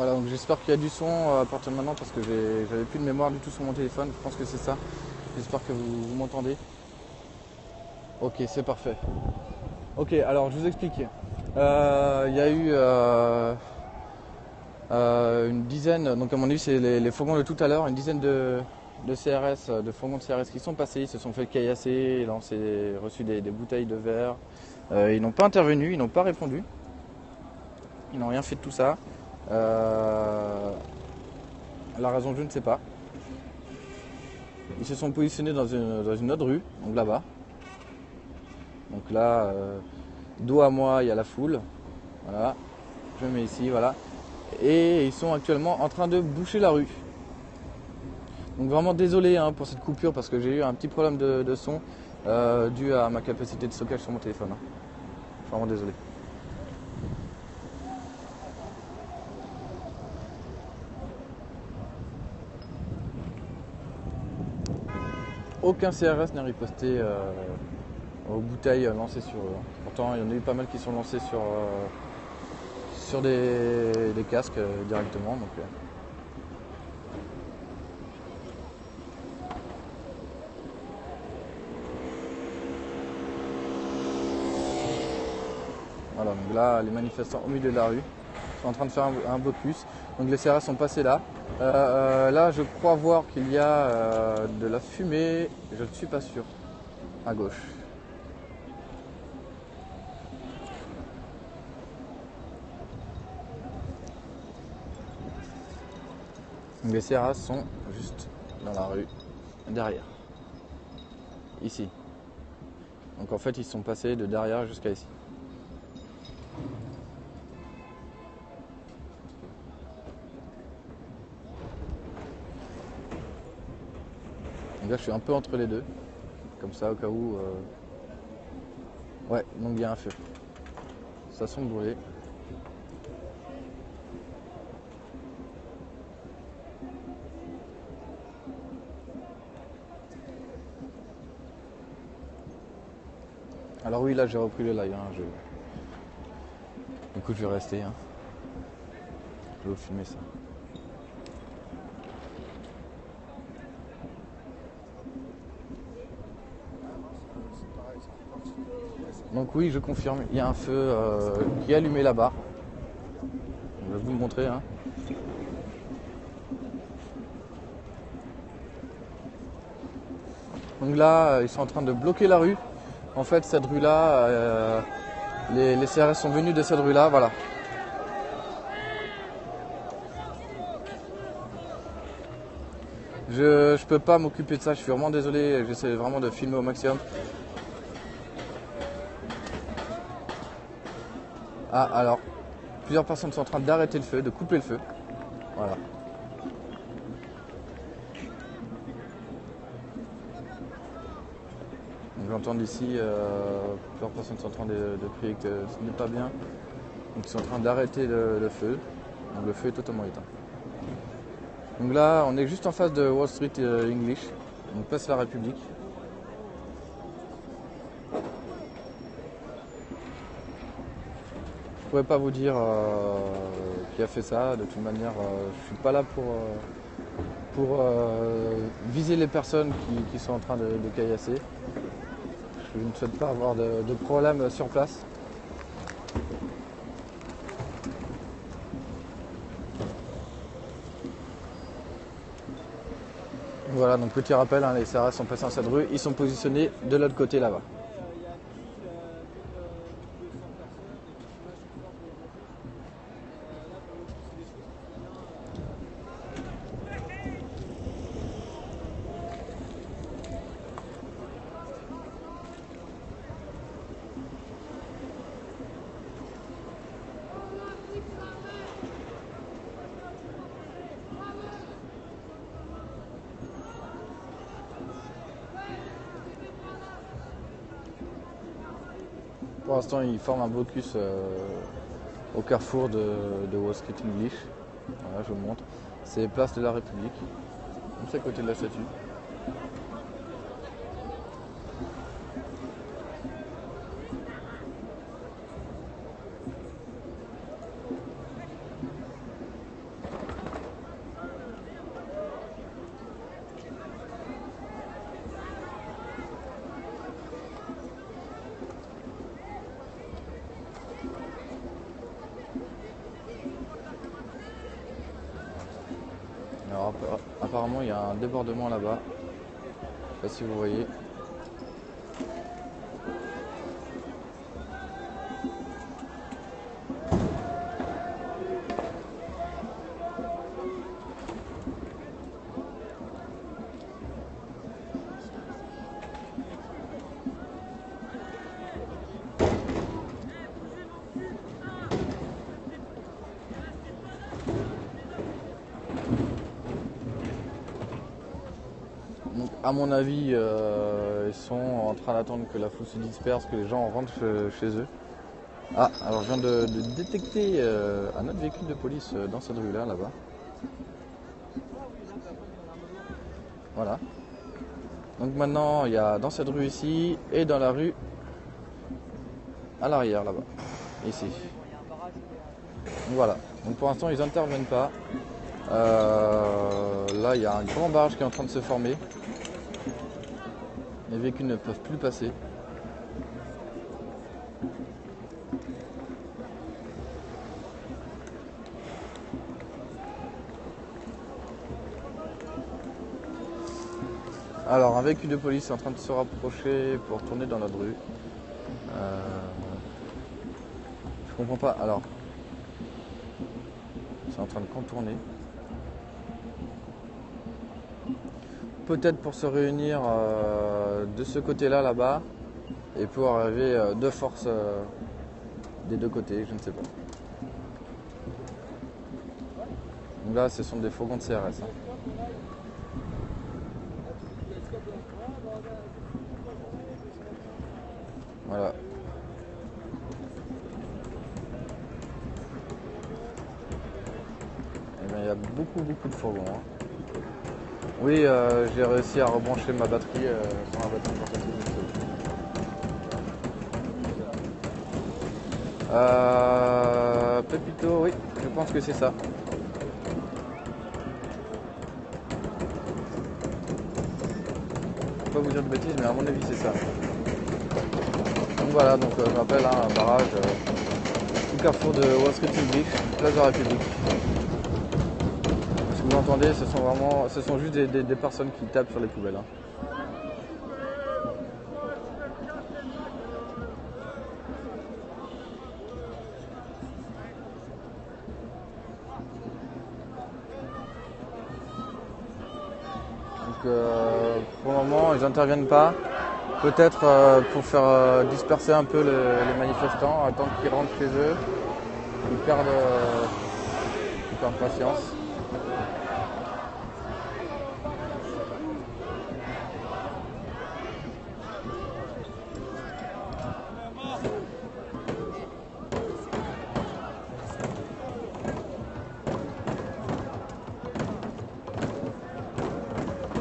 Voilà, donc j'espère qu'il y a du son à partir de maintenant parce que j'avais plus de mémoire du tout sur mon téléphone. Je pense que c'est ça. J'espère que vous m'entendez. Ok, c'est parfait. Ok, alors je vous explique. Il y a eu une dizaine, donc à mon avis c'est les fourgons de tout à l'heure, une dizaine de CRS, de fourgons de CRS qui sont passés, ils se sont fait caillasser, reçu des bouteilles de verre. Ils n'ont pas intervenu, ils n'ont pas répondu. Ils n'ont rien fait de tout ça. La raison, je ne sais pas. Ils se sont positionnés dans une autre rue, donc là-bas. Donc là, dos à moi, il y a la foule. Voilà. Je me mets ici, voilà. Et ils sont actuellement en train de boucher la rue. Donc vraiment désolé pour cette coupure parce que j'ai eu un petit problème de son dû à ma capacité de stockage sur mon téléphone. Je suis vraiment désolé. Aucun CRS n'a riposté aux bouteilles lancées sur eux. Pourtant, il y en a eu pas mal qui sont lancés sur des casques directement. Donc, voilà, donc là, les manifestants au milieu de la rue sont en train de faire un blocus. Donc les CRS sont passés là. Là, je crois voir qu'il y a de la fumée. Je ne suis pas sûr. À gauche. Donc les CRS sont juste dans la rue, derrière. Ici. Donc en fait, ils sont passés de derrière jusqu'à ici. Donc là, je suis un peu entre les deux. Comme ça, au cas où... Ouais, donc il y a un feu. Ça semble brûler. Alors oui, là, j'ai repris le live. Écoute, je vais rester. Je vais vous filmer ça. Donc oui, je confirme, il y a un feu qui est allumé là-bas. Je vais vous le montrer. Donc là, ils sont en train de bloquer la rue. En fait, cette rue-là, les CRS sont venus de cette rue-là, voilà. Je peux pas m'occuper de ça, je suis vraiment désolé, j'essaie vraiment de filmer au maximum. Ah, alors, plusieurs personnes sont en train d'arrêter le feu, de couper le feu. Voilà. Donc j'entends d'ici, plusieurs personnes sont en train de crier que ce n'est pas bien. Donc ils sont en train d'arrêter le feu. Donc le feu est totalement éteint. Donc là, on est juste en face de Wall Street English, donc place la République. Je pourrais pas vous dire qui a fait ça. De toute manière, je suis pas là pour viser les personnes qui sont en train de caillasser. Je ne souhaite pas avoir de problème sur place. Voilà, donc petit rappel, les CRS sont passés dans cette rue, ils sont positionnés de l'autre côté là-bas. Pour l'instant, ils forment un blocus au carrefour de Wall Street English. Voilà, je vous montre. C'est place de la République, juste à côté de la statue. apparemment il y a un débordement là-bas. Je sais pas si vous voyez. Donc, à mon avis, ils sont en train d'attendre que la foule se disperse, que les gens rentrent chez eux. Ah, alors je viens de détecter un autre véhicule de police dans cette rue-là, là-bas. Voilà. Donc maintenant, il y a dans cette rue ici et dans la rue à l'arrière, là-bas. Ici. Donc voilà. Donc pour l'instant, ils n'interviennent pas. Là, il y a un grand barrage qui est en train de se former. Les véhicules ne peuvent plus passer. Alors, un véhicule de police est en train de se rapprocher pour tourner dans notre rue. Je comprends pas. Alors, c'est en train de contourner. Peut-être pour se réunir de ce côté-là, là-bas, et pour arriver de force des deux côtés, je ne sais pas. Donc là, ce sont des fourgons de CRS. Hein. Voilà. Et bien, il y a beaucoup de fourgons. Hein. Oui, j'ai réussi à rebrancher ma batterie sur ma batterie portative. Pépito, oui, je pense que c'est ça. Je ne peux pas vous dire de bêtises, mais à mon avis c'est ça. Donc voilà, donc je m'appelle un barrage au carrefour de Wall Street English, place de la République. Ce que vous entendez, ce sont juste des personnes qui tapent sur les poubelles. Hein. Pour le moment, ils n'interviennent pas. Peut-être pour faire disperser un peu les manifestants, attendre qu'ils rentrent chez eux, ils perdent patience.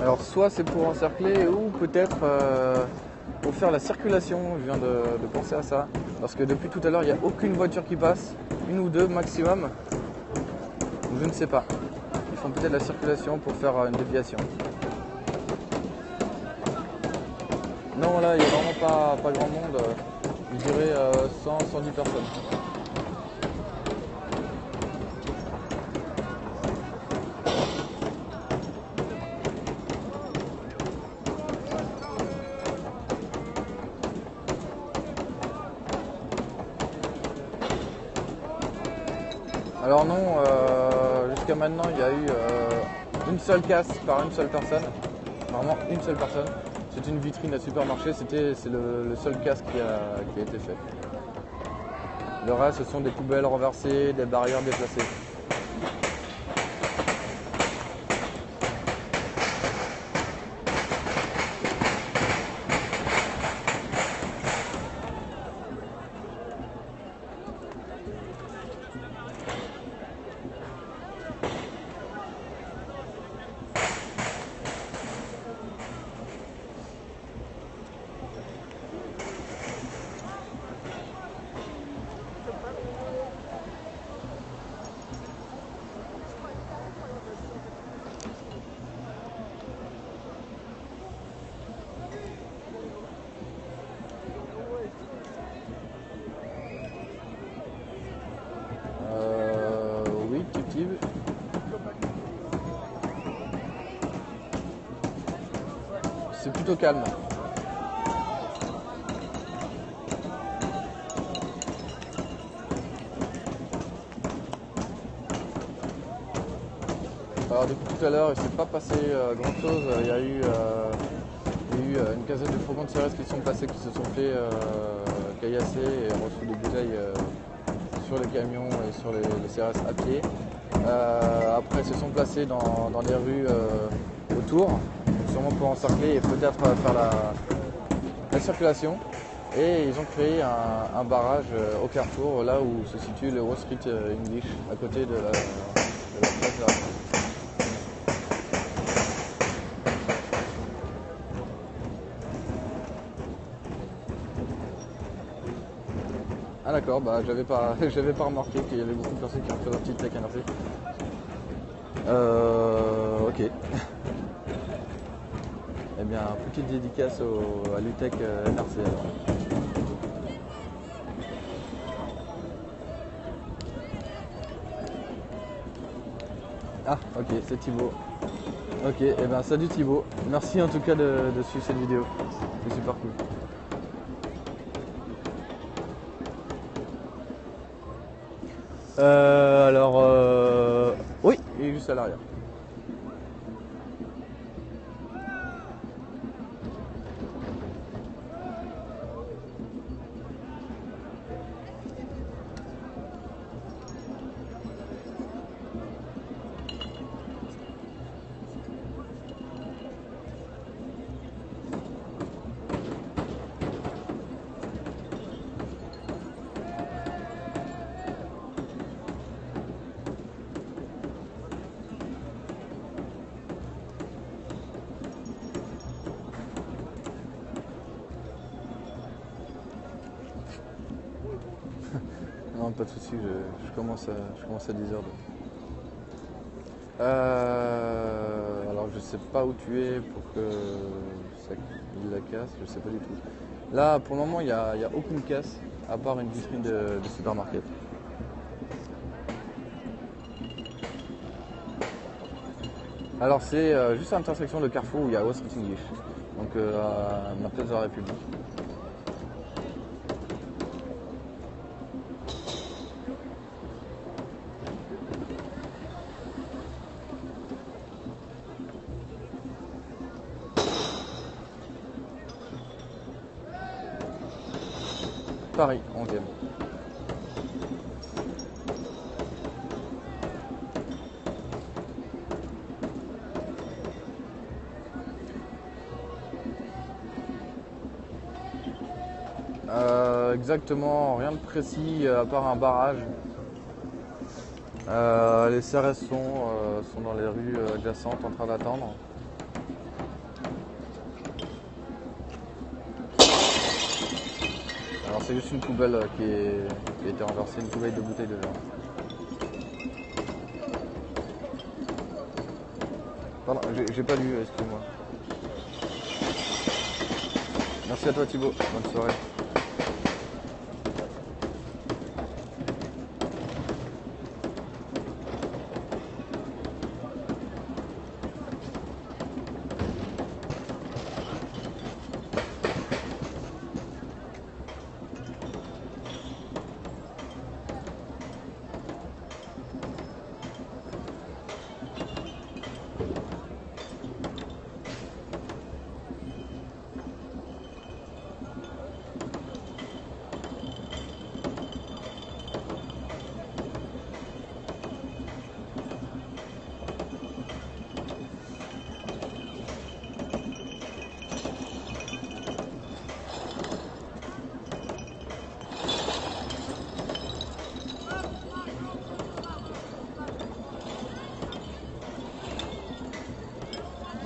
Alors soit c'est pour encercler ou peut-être pour faire la circulation, je viens de penser à ça. Parce que depuis tout à l'heure il n'y a aucune voiture qui passe, une ou deux maximum. Donc je ne sais pas. Ils font peut-être la circulation pour faire une déviation. Non là il n'y a vraiment pas grand monde, je dirais 100-110 personnes. Alors non, jusqu'à maintenant il y a eu une seule casse par une seule personne, vraiment une seule personne. C'est une vitrine à supermarché, c'est le seul casse qui a été fait. Le reste ce sont des poubelles renversées, des barrières déplacées. c'est plutôt calme. Alors depuis tout à l'heure, il ne s'est pas passé grand chose. Il y a eu une quinzaine de fourgons de CRS qui sont passés, qui se sont fait caillasser et reçu des bouteilles sur les camions et sur les CRS à pied. Après, ils se sont placés dans les rues autour, sûrement pour encercler et peut-être faire la circulation. Et ils ont créé un barrage au carrefour, là où se situe le Wall Street English, à côté de la place de la France. Ah d'accord, bah j'avais pas remarqué qu'il y avait beaucoup de personnes qui ont fait leur petite tech NRC. Ok. Eh bien, petite dédicace à l'UTech NRC alors. Ah ok, c'est Thibaut. Ok, et bien salut Thibaut. Merci en tout cas de suivre cette vidéo. C'est super cool. Oui, il est juste à l'arrière. Non, pas de soucis, je commence à 10h. Alors je sais pas où tu es pour que ça la casse, je sais pas du tout. Là pour le moment il n'y a aucune casse à part une vitrine de supermarket. Alors c'est juste à l'intersection de Carrefour où il y a Wall Street English, donc à ma place de la République. Paris, 11e. Exactement, rien de précis à part un barrage. Les CRS sont dans les rues adjacentes en train d'attendre. Alors c'est juste une poubelle qui a été renversée, une poubelle de bouteilles de verre. Pardon, j'ai pas lu, excuse-moi. Merci à toi Thibaut, bonne soirée.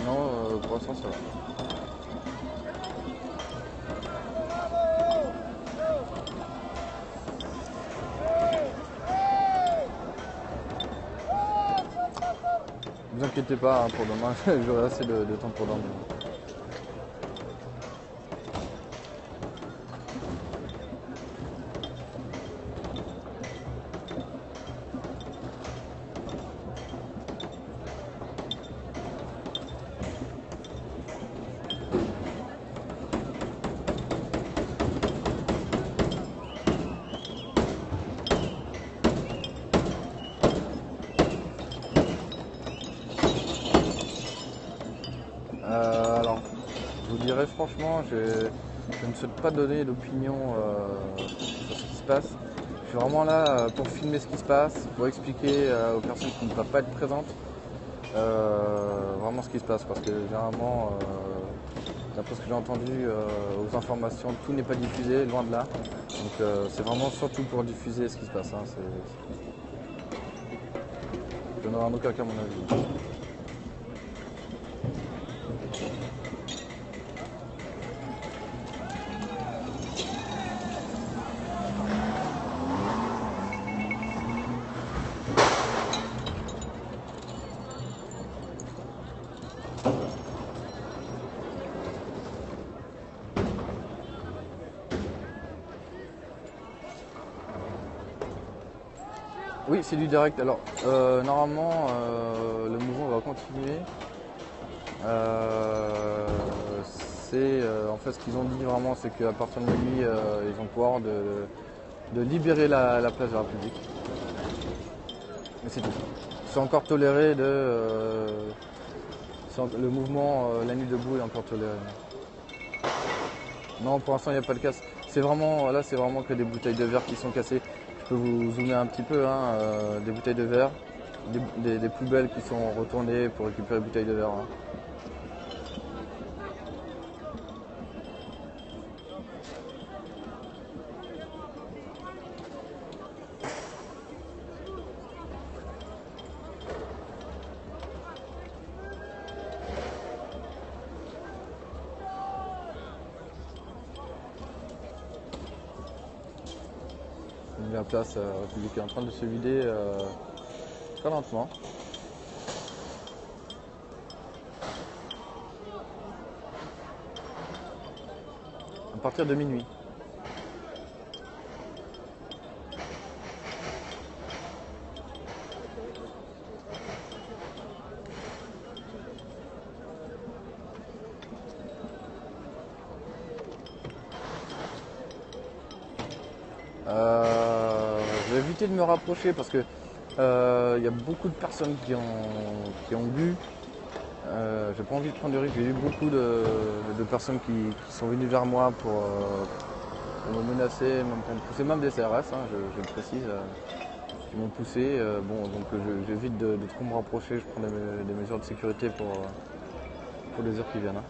Non, pour l'instant ça va. Ne vous inquiétez pas, hein, pour demain, j'aurai assez de temps pour dormir. Je vous dirais franchement, je ne souhaite pas donner d'opinion sur ce qui se passe. Je suis vraiment là pour filmer ce qui se passe, pour expliquer aux personnes qui ne peuvent pas être présentes vraiment ce qui se passe. Parce que généralement, d'après ce que j'ai entendu aux informations, tout n'est pas diffusé, loin de là. Donc c'est vraiment surtout pour diffuser ce qui se passe. Hein. Je n'aurai en aucun cas mon avis. Oui, c'est du direct. Alors, normalement, le mouvement va continuer. En fait ce qu'ils ont dit vraiment, c'est qu'à partir de minuit, ils ont le pouvoir de libérer la place de la République. Mais c'est tout. C'est encore toléré le mouvement La Nuit debout est encore toléré. Non, pour l'instant, il n'y a pas de casse. Là, c'est vraiment que des bouteilles de verre qui sont cassées. Je peux vous zoomer un petit peu, hein, des bouteilles de verre, des poubelles qui sont retournées pour récupérer les bouteilles de verre. Hein. La place République est en train de se vider très lentement. À partir de minuit. Je vais éviter de me rapprocher parce que y a beaucoup de personnes qui ont bu. J'ai pas envie de prendre de risque. J'ai eu beaucoup de personnes qui sont venues vers moi pour me menacer, même pour me pousser, même des CRS, hein, je le précise, qui m'ont poussé. Donc j'évite de trop me rapprocher. Je prends des mesures de sécurité pour les heures qui viennent. Hein.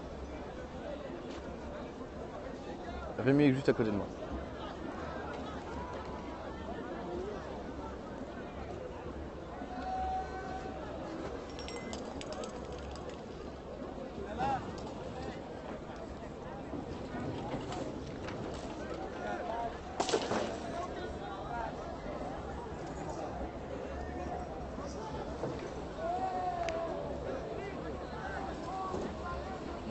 Rémi est juste à côté de moi.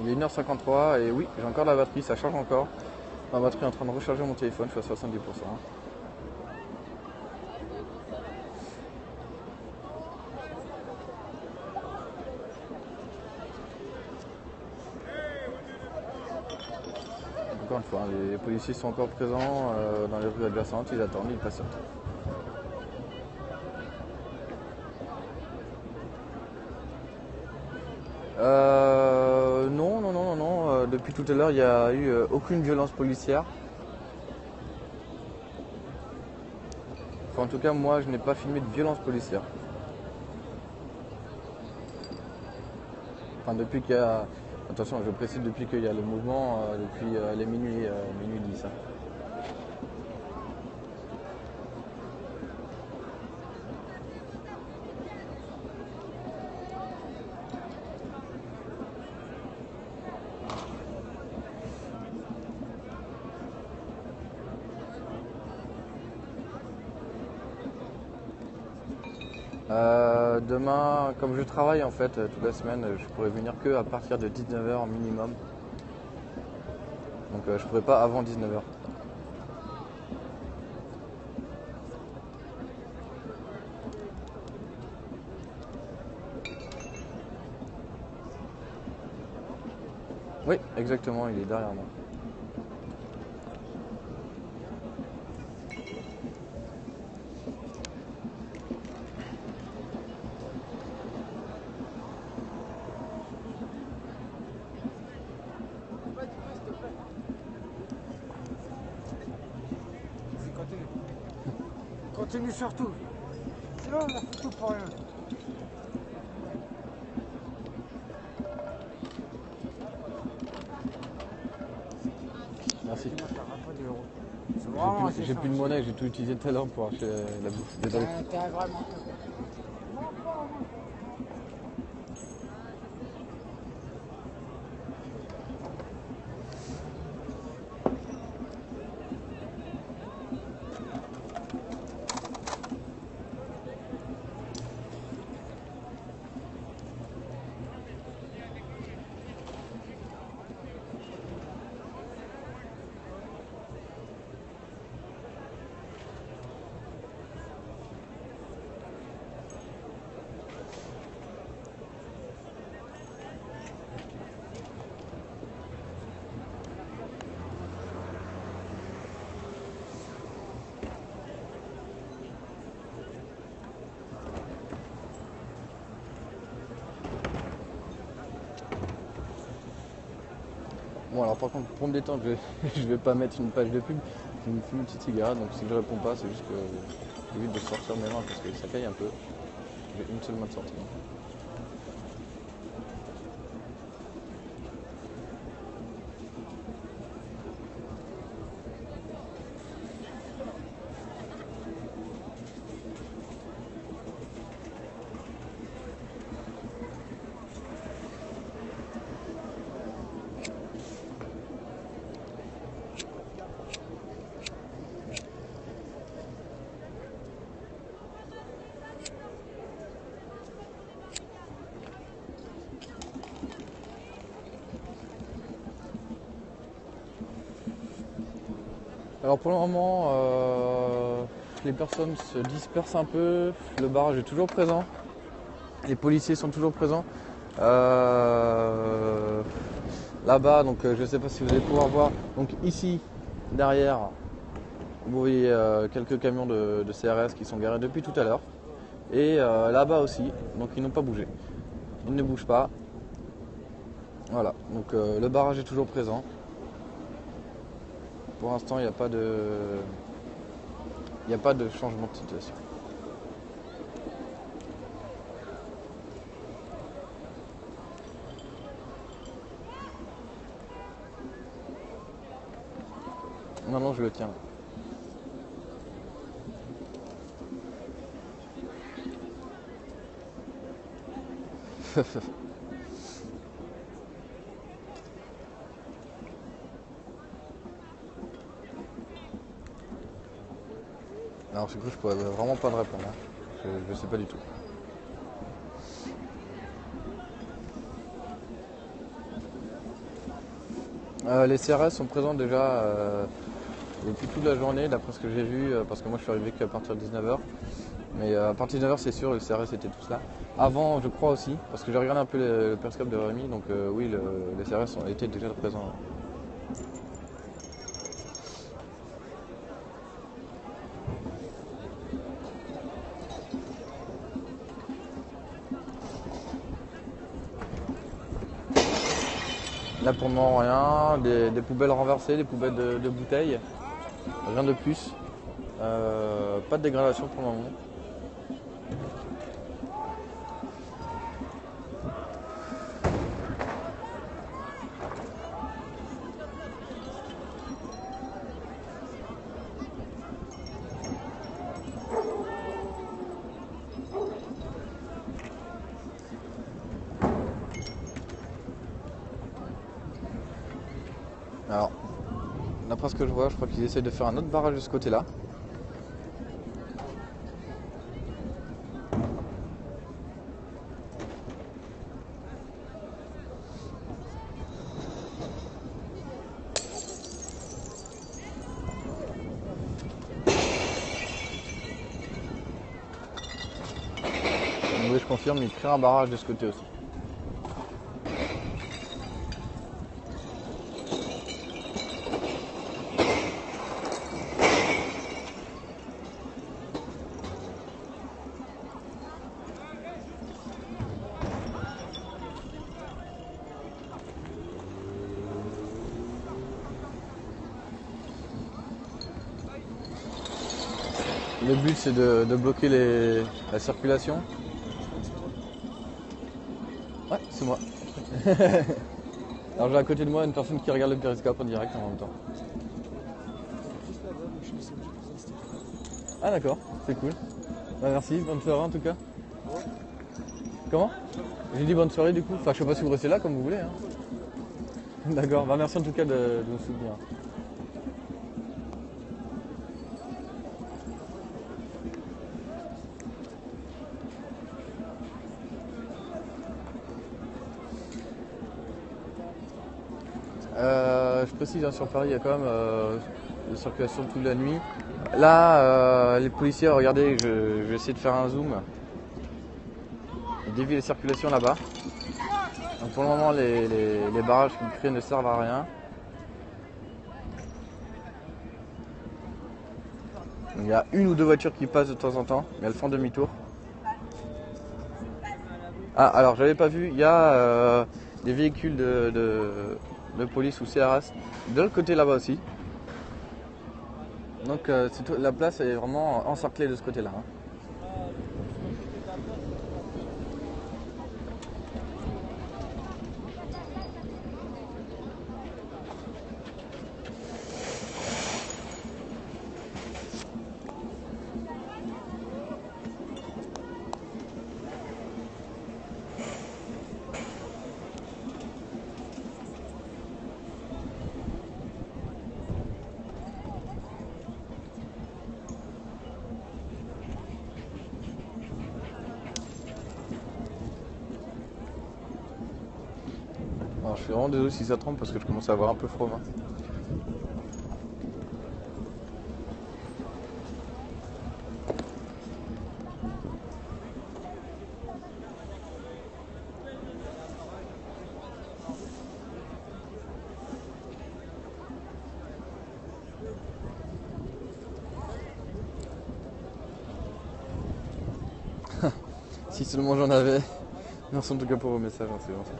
Il est 1h53 et oui, j'ai encore la batterie, ça charge encore. Ma batterie est en train de recharger mon téléphone, je suis à 70%. Encore une fois, hein, les policiers sont encore présents dans les rues adjacentes, ils attendent, ils patientent. Non. Depuis tout à l'heure, il n'y a eu aucune violence policière. Enfin, en tout cas, moi, je n'ai pas filmé de violence policière. Enfin, depuis qu'il y a... Attention, je précise depuis qu'il y a le mouvement, depuis les minuit 10. Hein. Demain, comme je travaille en fait toute la semaine, je pourrais venir que à partir de 19h minimum. Donc je pourrais pas avant 19h. Oui, exactement, il est derrière moi. Continue surtout. Sinon, on a foutu pour rien. Merci. C'est vraiment assez J'ai plus de simple. monnaie, j'ai tout utilisé tout à l'heure pour acheter la bouffe. Désolé. T'as vraiment. Bon alors par contre pour me détendre je vais pas mettre une page de pub, je me fume une petite cigarette donc si je réponds pas c'est juste que j'évite de sortir mes mains parce que ça caille un peu. J'ai une seule main de sortie. Alors pour le moment, les personnes se dispersent un peu, le barrage est toujours présent, les policiers sont toujours présents. Là-bas, donc je ne sais pas si vous allez pouvoir voir, donc ici, derrière, vous voyez quelques camions de CRS qui sont garés depuis tout à l'heure. Et là-bas aussi, donc ils n'ont pas bougé. Ils ne bougent pas. Voilà, donc le barrage est toujours présent. Pour l'instant, il n'y a pas de changement de situation. Non, je le tiens. Alors, du coup, je pourrais vraiment pas te répondre. Hein. Je sais pas du tout. Les CRS sont présents déjà depuis toute la journée, d'après ce que j'ai vu, parce que moi je suis arrivé qu'à partir de 19h. Mais à partir de 19h, c'est sûr, les CRS étaient tous là. Avant, je crois aussi, parce que j'ai regardé un peu le périscope de Rémi, donc oui, les CRS étaient déjà présents. Là pour le moment rien, des poubelles renversées, des poubelles de bouteilles, rien de plus. Pas de dégradation pour le moment. Alors, d'après ce que je vois, je crois qu'ils essaient de faire un autre barrage de ce côté-là. Oui, je confirme, ils créent un barrage de ce côté aussi. Le but c'est de bloquer la circulation. Ouais, c'est moi. Alors j'ai à côté de moi une personne qui regarde le périscope en direct en même temps. Ah d'accord, c'est cool. Bah, merci, bonne soirée en tout cas. Comment? J'ai dit bonne soirée du coup. Enfin je sais pas si vous restez là comme vous voulez. Hein. D'accord, bah merci en tout cas de me soutenir. Je précise, hein, sur Paris, il y a quand même de circulation toute la nuit. Là, les policiers, regardez, je vais essayer de faire un zoom. Ils dévient les circulations là-bas. Donc pour le moment, les barrages qu'ils créent ne servent à rien. Il y a une ou deux voitures qui passent de temps en temps, mais elles font demi-tour. Ah, alors j'avais pas vu, il y a des véhicules de police ou CRS de l'autre côté là-bas aussi. Donc la place est vraiment encerclée de ce côté-là. Hein. Alors je suis vraiment désolé si ça trompe parce que je commence à avoir un peu froid. Hein. Si seulement j'en avais. Merci en tout cas pour vos messages, hein, c'est gentil.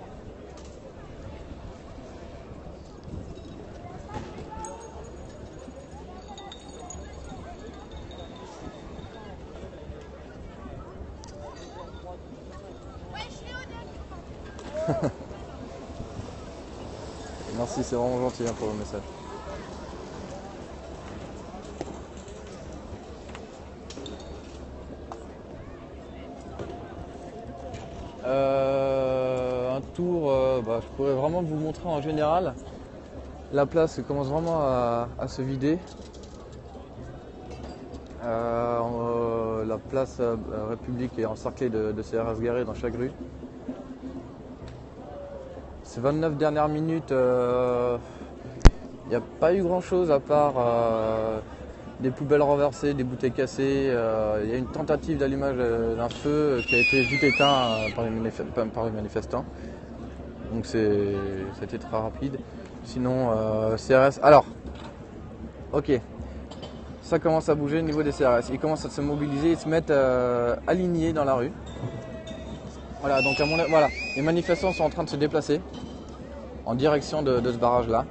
Merci, c'est vraiment gentil hein, pour vos messages. Un tour, je pourrais vraiment vous montrer en général. La place commence vraiment à se vider. La place République est encerclée de CRS garés dans chaque rue. Ces 29 dernières minutes, il n'y a pas eu grand chose à part des poubelles renversées, des bouteilles cassées. Il y a une tentative d'allumage d'un feu qui a été vite éteint par les manifestants. Donc c'était très rapide. Sinon, CRS. Alors, ok. Ça commence à bouger au niveau des CRS. Ils commencent à se mobiliser, ils se mettent alignés dans la rue. Voilà, donc voilà, les manifestants sont en train de se déplacer en direction de ce barrage-là.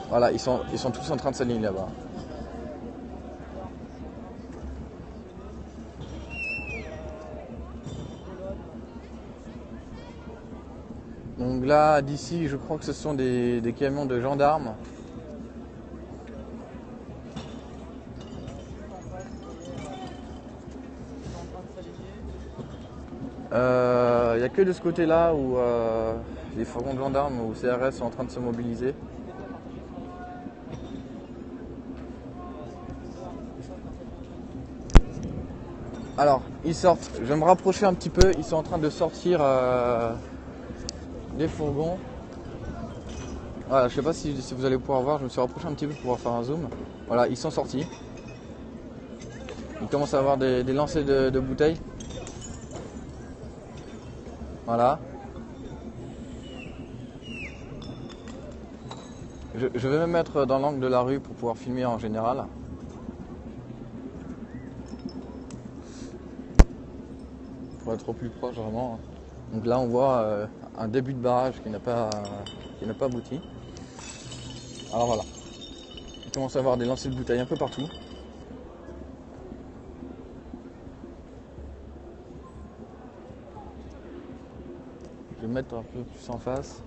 Voilà, ils sont tous en train de s'aligner là-bas. Donc là, d'ici, je crois que ce sont des camions de gendarmes. Il n'y a que de ce côté-là où les fourgons de gendarmes ou CRS sont en train de se mobiliser. Alors, ils sortent. Je vais me rapprocher un petit peu. Ils sont en train de sortir des fourgons. Voilà, je sais pas si vous allez pouvoir voir. Je me suis rapproché un petit peu pour pouvoir faire un zoom. Voilà, ils sont sortis. Ils commencent à avoir des lancers de bouteilles. Voilà. Je vais me mettre dans l'angle de la rue pour pouvoir filmer en général. Pour être au plus proche vraiment. Donc là on voit un début de barrage qui n'a pas abouti. Alors voilà. On commence à avoir des lancers de bouteilles un peu partout. Je vais me mettre un peu plus en face.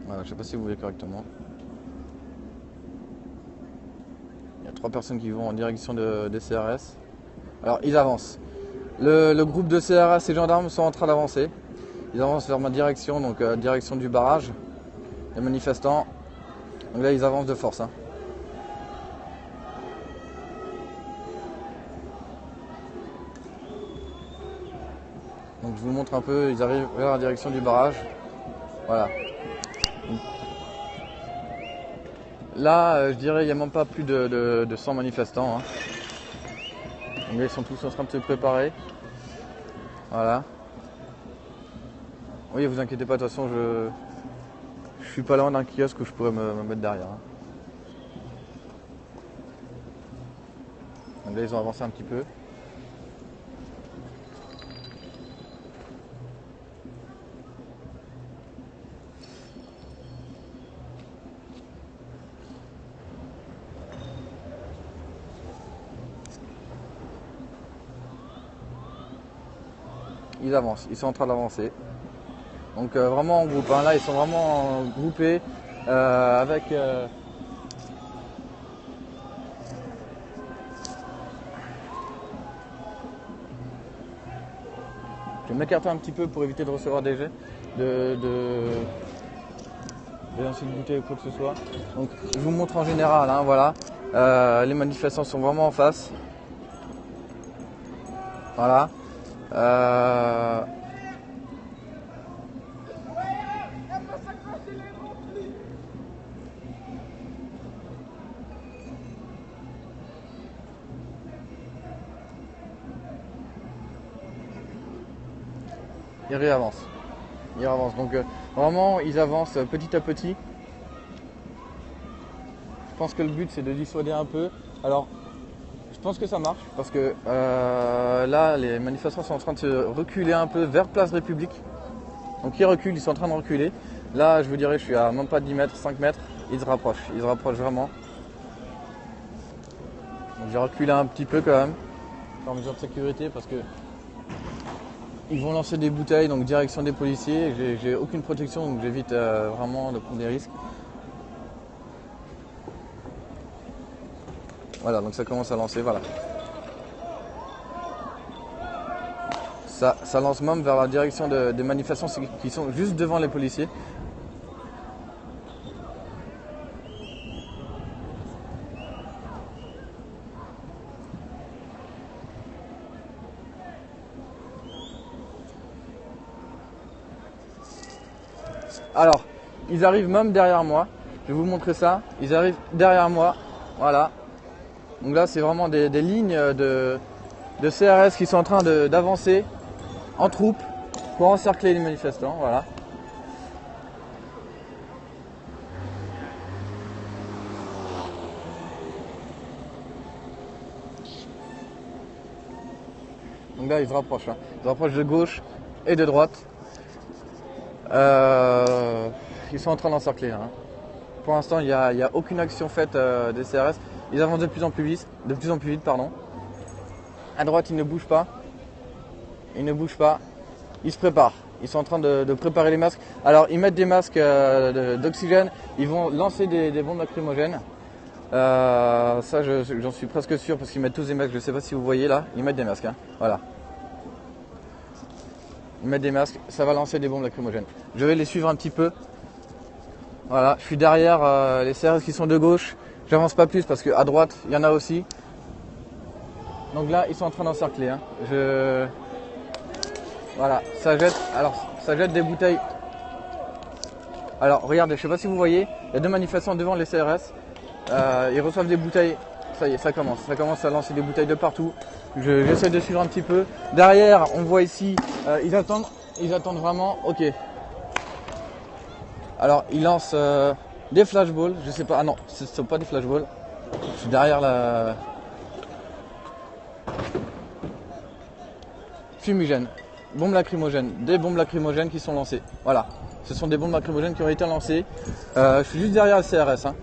Voilà, je sais pas si vous voyez correctement. Il y a 3 personnes qui vont en direction des CRS. Alors ils avancent. Le groupe de CRS et gendarmes sont en train d'avancer. Ils avancent vers ma direction, donc direction du barrage. Les manifestants. Donc là ils avancent de force. Hein. Donc je vous montre un peu, ils arrivent vers la direction du barrage. Voilà. Là, je dirais, il n'y a même pas plus de 100 manifestants. Hein. Donc là, ils sont tous en train de se préparer. Voilà. Oui, vous inquiétez pas, de toute façon, je suis pas loin d'un kiosque où je pourrais me mettre derrière. Hein. Donc là, ils ont avancé un petit peu. Ils avancent, ils sont en train d'avancer. Donc vraiment en groupe, hein. Là ils sont vraiment groupés avec... Je vais m'écarter un petit peu pour éviter de recevoir des jets, de lancer de bouteille ou quoi que ce soit. Donc je vous montre en général, hein, voilà. Les manifestants sont vraiment en face. Voilà. Ils réavancent. Ils avancent. Donc vraiment ils avancent petit à petit. Je pense que le but c'est de dissuader un peu. Alors je pense que ça marche parce que là les manifestants sont en train de se reculer un peu vers Place République. Donc ils reculent, ils sont en train de reculer. Là je vous dirais je suis à même pas 10 mètres, 5 mètres. Ils se rapprochent vraiment. Donc j'ai reculé un petit peu quand même, en mesure de sécurité parce que ils vont lancer des bouteilles, donc direction des policiers. J'ai aucune protection, donc j'évite vraiment de prendre des risques. Voilà, donc ça commence à lancer, voilà. Ça lance même vers la direction des manifestants qui sont juste devant les policiers. Alors, ils arrivent même derrière moi. Je vais vous montrer ça. Ils arrivent derrière moi. Voilà. Donc là, c'est vraiment des lignes de CRS qui sont en train d'avancer en troupe pour encercler les manifestants. Voilà. Donc là, ils se rapprochent. Hein. Ils se rapprochent de gauche et de droite. Ils sont en train d'encercler. Hein. Pour l'instant, il n'y a aucune action faite des CRS. Ils avancent de plus en plus vite, pardon. À droite, ils ne bougent pas. Ils ne bougent pas. Ils se préparent. Ils sont en train de préparer les masques. Alors, ils mettent des masques d'oxygène. Ils vont lancer des bombes lacrymogènes. Ça, j'en suis presque sûr parce qu'ils mettent tous des masques. Je ne sais pas si vous voyez là. Ils mettent des masques. Hein. Voilà. Ils mettent des masques. Ça va lancer des bombes lacrymogènes. Je vais les suivre un petit peu. Voilà. Je suis derrière les CRS qui sont de gauche. J'avance pas plus parce qu'à droite, il y en a aussi. Donc là, ils sont en train d'encercler. Hein. Voilà, ça jette des bouteilles. Alors, regardez, je sais pas si vous voyez, il y a 2 manifestants devant les CRS. Ils reçoivent des bouteilles. Ça y est, ça commence à lancer des bouteilles de partout. J'essaie de suivre un petit peu. Derrière, on voit ici, ils attendent vraiment. Ok. Alors, ils lancent des flashballs. Je sais pas. Ah non, ce ne sont pas des flashballs. Je suis derrière la fumigène. bombes lacrymogènes. Des bombes lacrymogènes qui sont lancées. Voilà. Ce sont des bombes lacrymogènes qui ont été lancées. Je suis juste derrière le CRS. Hein.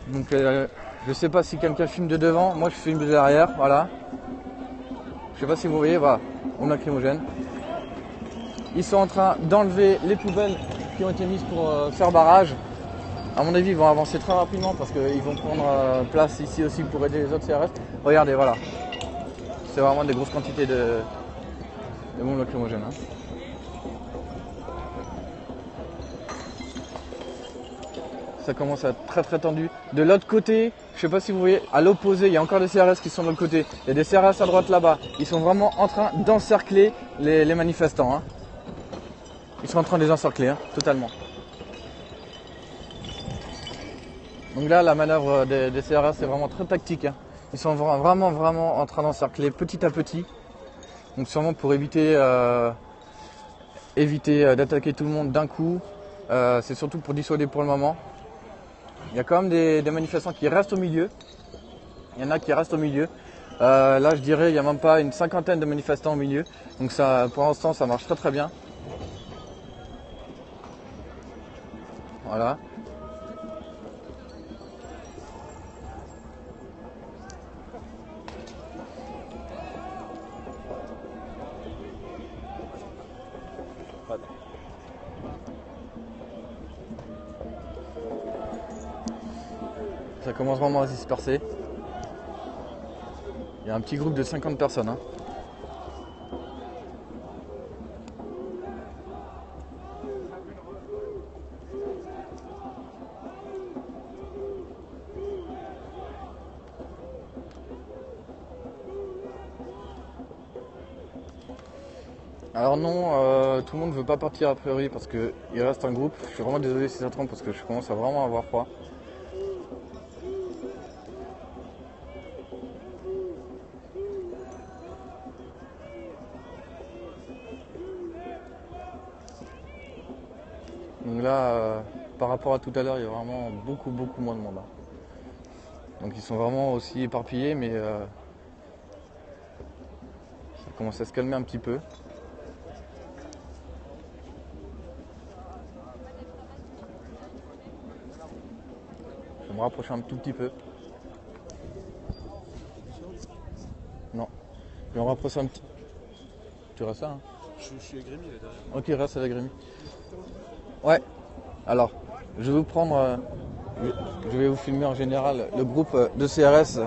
Donc je sais pas si quelqu'un filme de devant. Moi je filme de derrière. Voilà. Je sais pas si vous voyez. Voilà. Bombes lacrymogènes. Ils sont en train d'enlever les poubelles qui ont été mises pour faire barrage. À mon avis, ils vont avancer très rapidement parce qu'ils vont prendre place ici aussi pour aider les autres CRS. Regardez, voilà. C'est vraiment des grosses quantités de bombes lacrymogènes. Hein. Ça commence à être très très tendu. De l'autre côté, je ne sais pas si vous voyez, à l'opposé, il y a encore des CRS qui sont de l'autre côté. Il y a des CRS à droite là-bas. Ils sont vraiment en train d'encercler les manifestants. Hein. Ils sont en train de les encercler, hein, totalement. Donc là, la manœuvre des CRS est vraiment très tactique. Hein. Ils sont vraiment en train d'encercler petit à petit. Donc sûrement pour éviter d'attaquer tout le monde d'un coup. C'est surtout pour dissuader pour le moment. Il y a quand même des manifestants qui restent au milieu. Il y en a qui restent au milieu. Là, je dirais, il n'y a même pas une cinquantaine de manifestants au milieu. Donc ça, pour l'instant, ça marche très très bien. Voilà. Ça commence vraiment à se disperser. Il y a un petit groupe de 50 personnes. Hein. Alors non, tout le monde ne veut pas partir a priori parce qu'il reste un groupe. Je suis vraiment désolé si ça trompe parce que je commence à vraiment avoir froid. Donc là, par rapport à tout à l'heure, il y a vraiment beaucoup moins de monde. Hein. Donc ils sont vraiment aussi éparpillés, mais ça commence à se calmer un petit peu. Je vais me rapprocher un tout petit peu. Non, je vais me rapprocher un petit. Tu restes là hein. Je suis à Grémy là derrière. Ok, reste à la Grémy. Ouais, alors, je vais vous prendre, je vais vous filmer en général le groupe de CRS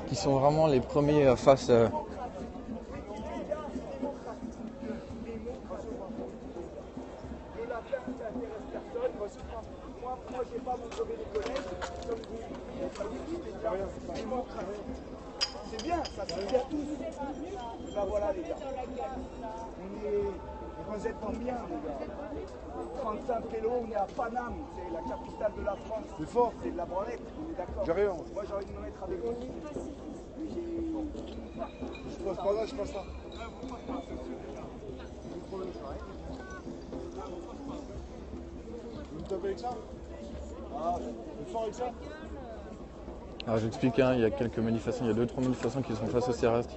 qui sont vraiment les premiers face. C'est bien, ça se fait à tous. Ben voilà les gars. Vous êtes combien les gars 35 vélos, on est à Paname, c'est la capitale de la France. C'est fort. C'est de la branlette, on est d'accord. J'ai rien. Moi j'ai envie de me mettre avec vous. Je passe par là, je passe là. Vous me tapez avec ça? Ah, le fort avec ça? Alors j'explique, hein, il y a quelques manifestants, il y a 2-3 manifestants qui sont face au CRS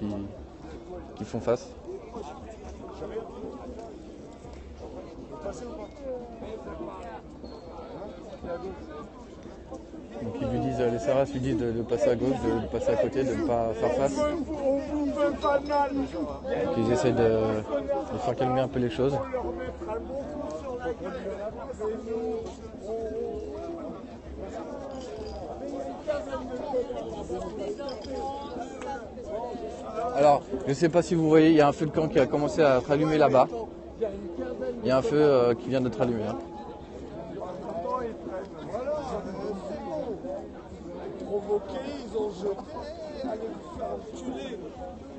qui font face. Donc ils lui disent, les CRS lui disent de passer à gauche, de passer à côté, de ne pas faire face. Donc ils essayent de faire calmer un peu les choses. Alors, je ne sais pas si vous voyez, il y a un feu de camp qui a commencé à être allumé là-bas. Il y a un feu qui vient d'être allumé. Hein. Provoqué, ils ont jeté, allez vous faire enculer.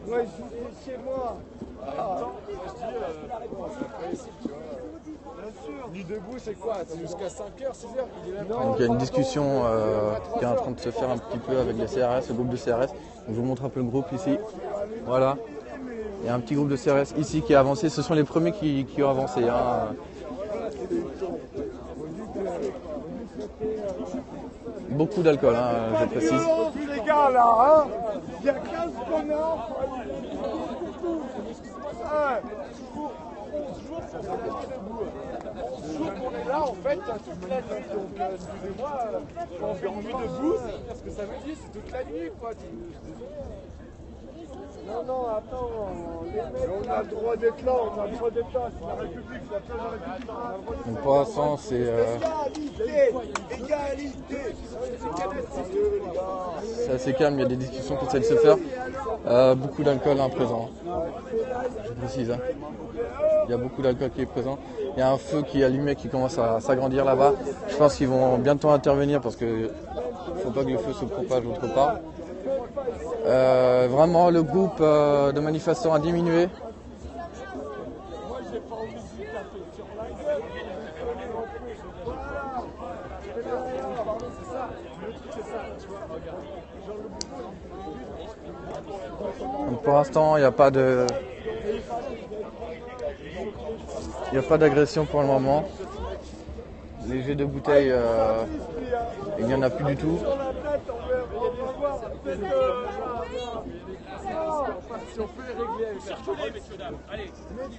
Moi je suis chez moi. Nuit debout, c'est quoi? C'est jusqu'à 5h, 6h? Donc il y a une discussion qui est en train de se faire un petit peu avec les CRS, le groupe de CRS. Donc, je vous montre un peu le groupe ici. Voilà. Il y a un petit groupe de CRS ici qui a avancé. Ce sont les premiers qui ont avancé. Hein. Beaucoup d'alcool, hein, je précise. Les gars là, hein. Il y a 15 connards. Ah, pour 11 jours, ça fait la nuit debout. 11 jours qu'on est là, en fait, toute la nuit. Donc, excusez-moi, quand on fait une nuit debout, ça veut dire ce que ça veut dire, c'est toute la nuit, quoi. Non, non, attends, les mecs, on a le droit d'être là, on a le droit d'être là, c'est la République, c'est la place de la République, on a le droit d'être là. Donc pour l'instant, c'est Égalité. c'est assez calme, il y a des discussions qui essaient de se faire. Beaucoup d'alcool présent. Je précise. Hein. Il y a beaucoup d'alcool qui est présent. Il y a un feu qui est allumé qui commence à s'agrandir là-bas. Je pense qu'ils vont bientôt intervenir parce qu'il ne faut pas que le feu se propage autre part. Vraiment, le groupe de manifestants a diminué. Donc pour l'instant, il n'y a pas d'agression pour le moment. Les jets de bouteilles, il n'y en a plus du tout.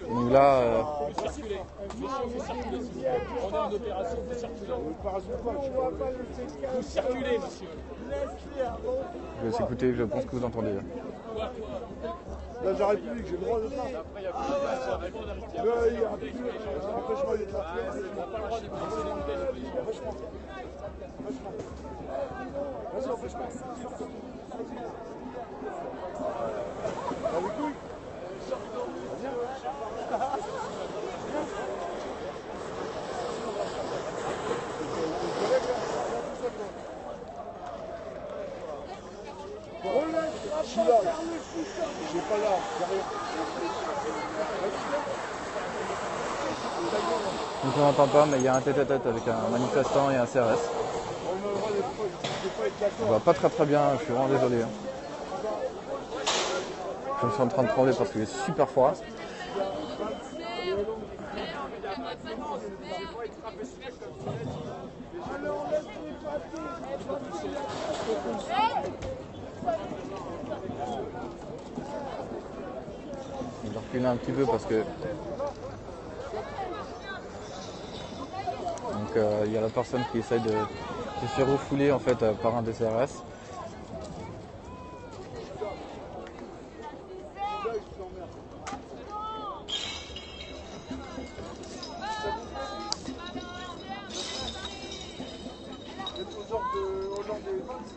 Donc là, On est en opération de circuler, monsieur. je vais s'écouter, je pense que vous entendez. Là, j'ai République, j'ai le droit de ça. Après, il y a plus empêche-moi d'être là. Vas-y, empêche-moi. T'as les couilles? Je suis là. J'ai pas là, derrière. Donc on n'entend pas, mais il y a un tête-à-tête avec un manifestant et un CRS. On va pas très bien, je suis vraiment désolé. Hein. Je suis en train de trembler parce qu'il est super froid. Je vais reculer un petit peu parce que donc il y a la personne qui essaye de se faire refouler en fait par un des CRS.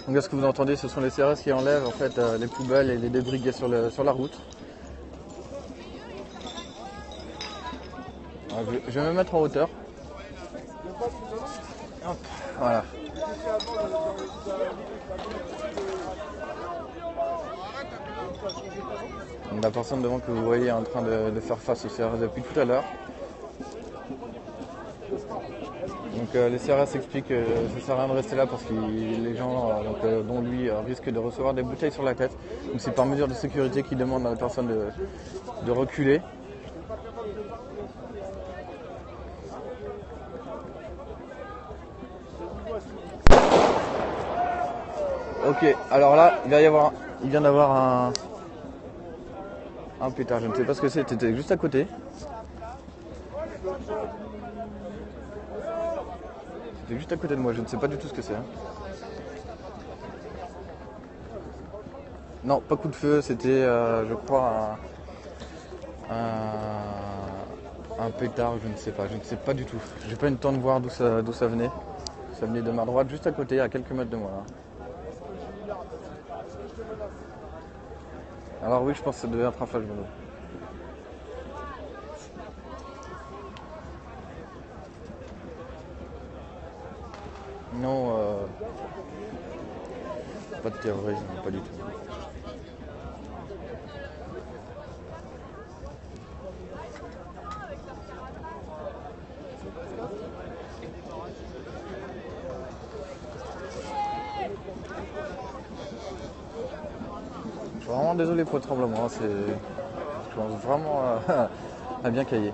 Donc là, ce que vous entendez, ce sont les CRS qui enlèvent en fait les poubelles et les débris qu'il y a sur la route. Alors, je vais me mettre en hauteur. Hop, voilà. Donc, la personne devant que vous voyez est en train de faire face aux CRS depuis tout à l'heure. Donc les CRS expliquent que ça ne sert à rien de rester là parce que les gens, dont lui, risquent de recevoir des bouteilles sur la tête. Donc c'est par mesure de sécurité qu'ils demandent à la personne de reculer. Ok, alors là, il vient d'avoir un pétard, je ne sais pas ce que c'est, c'était juste à côté. C'était juste à côté de moi, je ne sais pas du tout ce que c'est. Hein. Non, pas coup de feu, c'était, je crois, un pétard, je ne sais pas du tout. J'ai pas eu le temps de voir d'où ça venait. Ça venait de ma droite, juste à côté, à quelques mètres de moi. Là. Alors oui, je pense que ça devait être un flash mono. Non, pas de terrorisme, pas du tout. Je suis vraiment désolé pour le tremblement, je pense vraiment à bien cailler.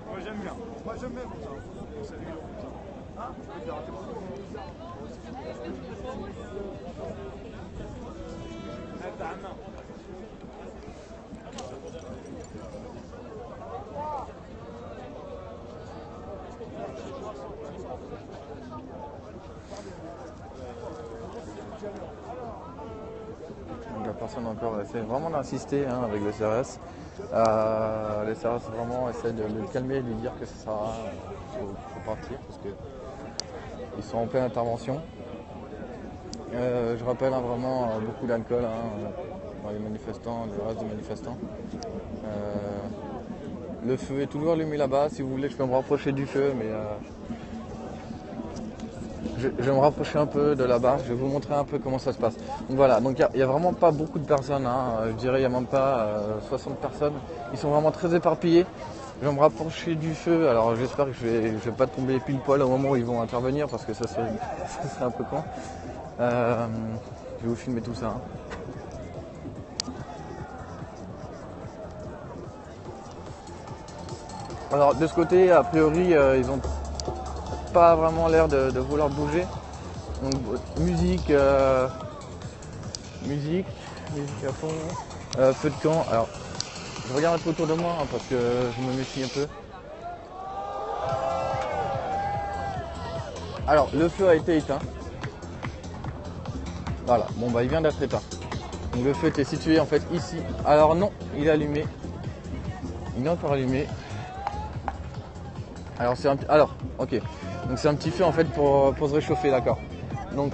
Moi j'aime bien. Moi j'aime bien comme ça. Donc la personne encore essaie vraiment d'insister hein, avec le CRS. Les CRS vraiment essaient de le calmer et de lui dire que ça sert à rien, faut partir parce qu'ils sont en pleine intervention. Je rappelle hein, vraiment beaucoup d'alcool hein, dans les manifestants, le reste des manifestants. Le feu est toujours allumé là-bas. Si vous voulez, je peux me rapprocher du feu, mais je vais me rapprocher un peu de là-bas. Je vais vous montrer un peu comment ça se passe. Donc voilà, donc il n'y a vraiment pas beaucoup de personnes. Hein. Je dirais il n'y a même pas 60 personnes. Ils sont vraiment très éparpillés. Je vais me rapprocher du feu. Alors j'espère que je vais pas tomber pile poil au moment où ils vont intervenir parce que ça serait un peu con. Je vais vous filmer tout ça. Hein. Alors de ce côté, a priori, ils ont pas vraiment l'air de vouloir bouger. Donc musique à fond, feu de camp. Alors je regarde un peu autour de moi hein, parce que je me méfie un peu. Alors le feu a été éteint. Voilà, bon bah il vient d'être éteint. Donc le feu était situé en fait ici. Alors non, il est allumé. Il est encore allumé. Alors ok. Donc c'est un petit feu en fait pour se réchauffer, d'accord. Donc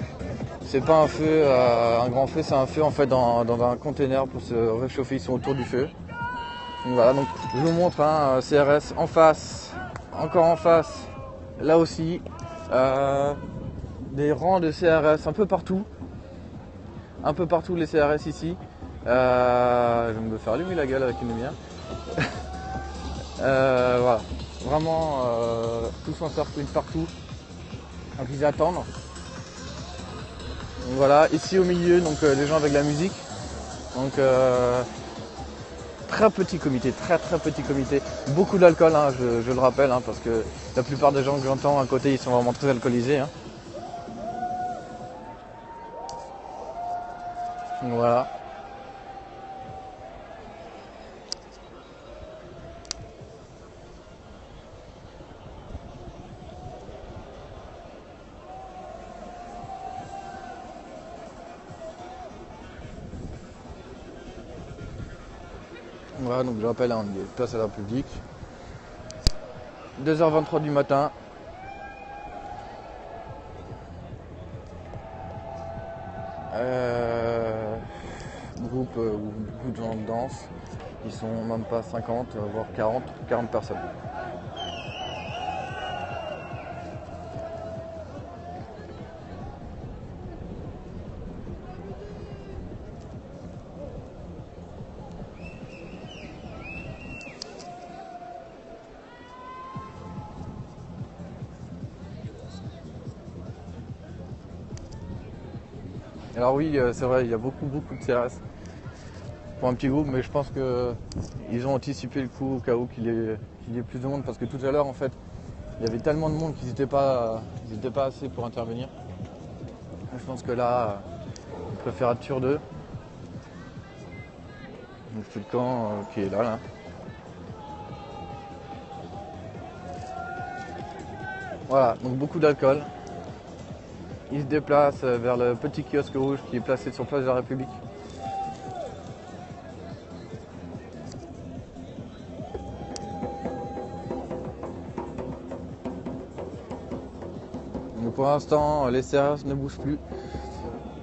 c'est pas un feu, un grand feu, c'est un feu en fait dans un container pour se réchauffer. Ils sont autour du feu. Donc voilà, donc je vous montre un CRS en face, encore en face, là aussi, des rangs de CRS un peu partout les CRS ici. Je vais me faire allumer la gueule avec une lumière. Voilà. Vraiment tous en cercle partout. Donc ils attendent. Donc voilà, ici au milieu, donc les gens avec la musique. Donc très petit comité, très petit comité. Beaucoup d'alcool, hein, je le rappelle, hein, parce que la plupart des gens que j'entends à côté, ils sont vraiment très alcoolisés. Hein. Donc voilà. Voilà, donc je rappelle, hein, on est place à la République. 2h23 du matin. Groupe où beaucoup de gens dansent. Ils sont même pas 50, voire 40 personnes. Alors oui, c'est vrai, il y a beaucoup de CRS pour un petit groupe, mais je pense qu'ils ont anticipé le coup au cas où qu'il y ait plus de monde, parce que tout à l'heure, en fait, il y avait tellement de monde qu'ils n'étaient pas assez pour intervenir. Je pense que là, ils préfèrent être sûrs d'eux. Donc c'est le camp qui est là. Voilà, donc beaucoup d'alcool. Ils se déplacent vers le petit kiosque rouge qui est placé sur place de la République. Donc pour l'instant, les CRS ne bougent plus.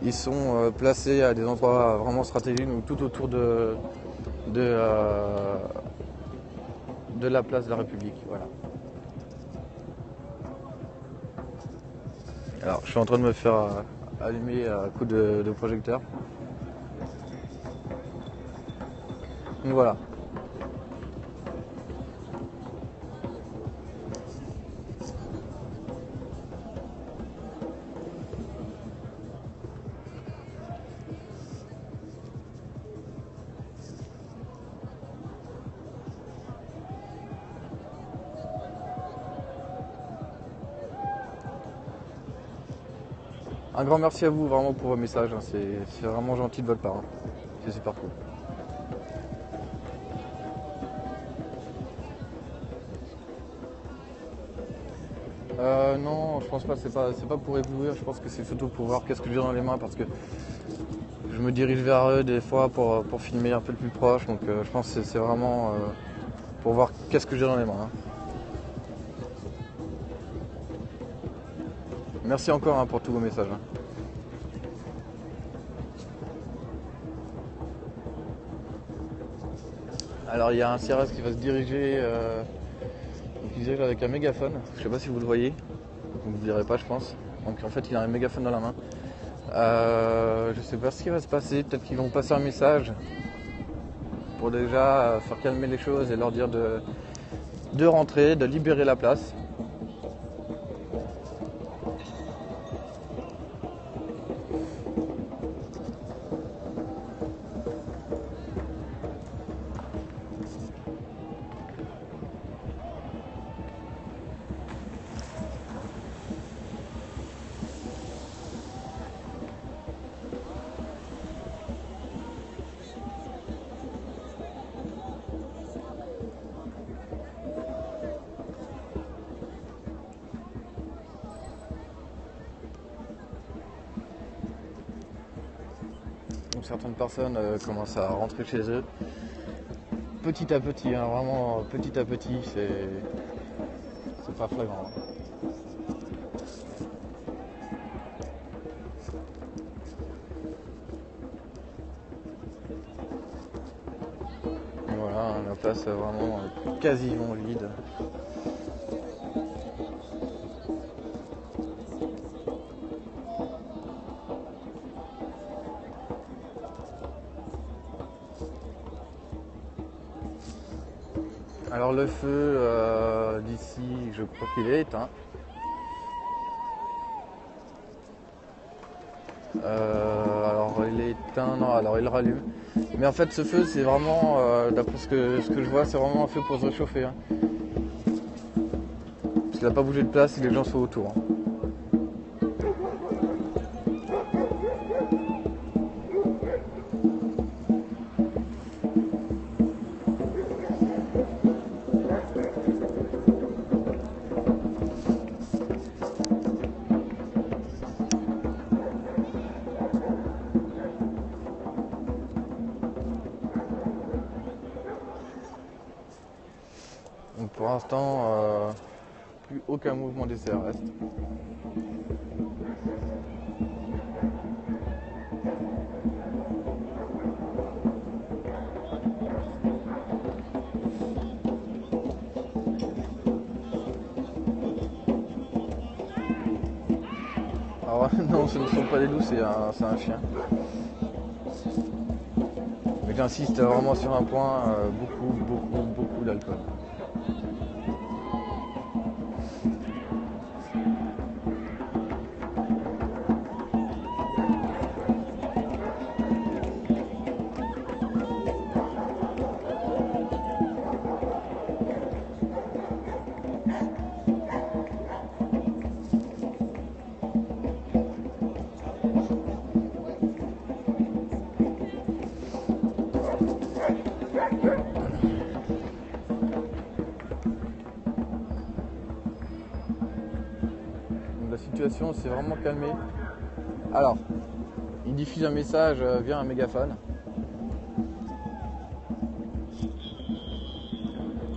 Ils sont placés à des endroits vraiment stratégiques, donc tout autour de la place de la République. Voilà. Alors, je suis en train de me faire allumer à coup de projecteur. Donc voilà. Un grand merci à vous vraiment pour vos messages, hein. C'est vraiment gentil de votre part. Hein. C'est super cool. Non, je pense pas, c'est pas pour éblouir, je pense que c'est surtout pour voir qu'est-ce que j'ai dans les mains parce que je me dirige vers eux des fois pour filmer un peu le plus proche, donc je pense que c'est vraiment pour voir qu'est-ce que j'ai dans les mains. Hein. Merci encore hein, pour tous vos messages. Hein. Alors il y a un CRS qui va se diriger, avec un mégaphone, je sais pas si vous le voyez, vous ne le verrez pas je pense. Donc en fait il a un mégaphone dans la main. Je sais pas ce qui va se passer, peut-être qu'ils vont passer un message pour déjà faire calmer les choses et leur dire de rentrer, de libérer la place. Donc certaines personnes commencent à rentrer chez eux petit à petit, hein, vraiment petit à petit, c'est pas flagrant. Hein. Voilà, la place est vraiment quasiment vide. Alors le feu d'ici, je crois qu'il est éteint. Alors il est éteint, non, alors il rallume. Mais en fait ce feu c'est vraiment, d'après ce que je vois, c'est vraiment un feu pour se réchauffer. Hein. Parce qu'il n'a pas bougé de place et les gens sont autour. Hein. Donc pour l'instant, plus aucun mouvement des CRS. Alors non, ce ne sont pas des loups, c'est un chien. Mais j'insiste vraiment sur un point, beaucoup d'alcool. La situation s'est vraiment calmée. Alors, il diffuse un message via un mégaphone.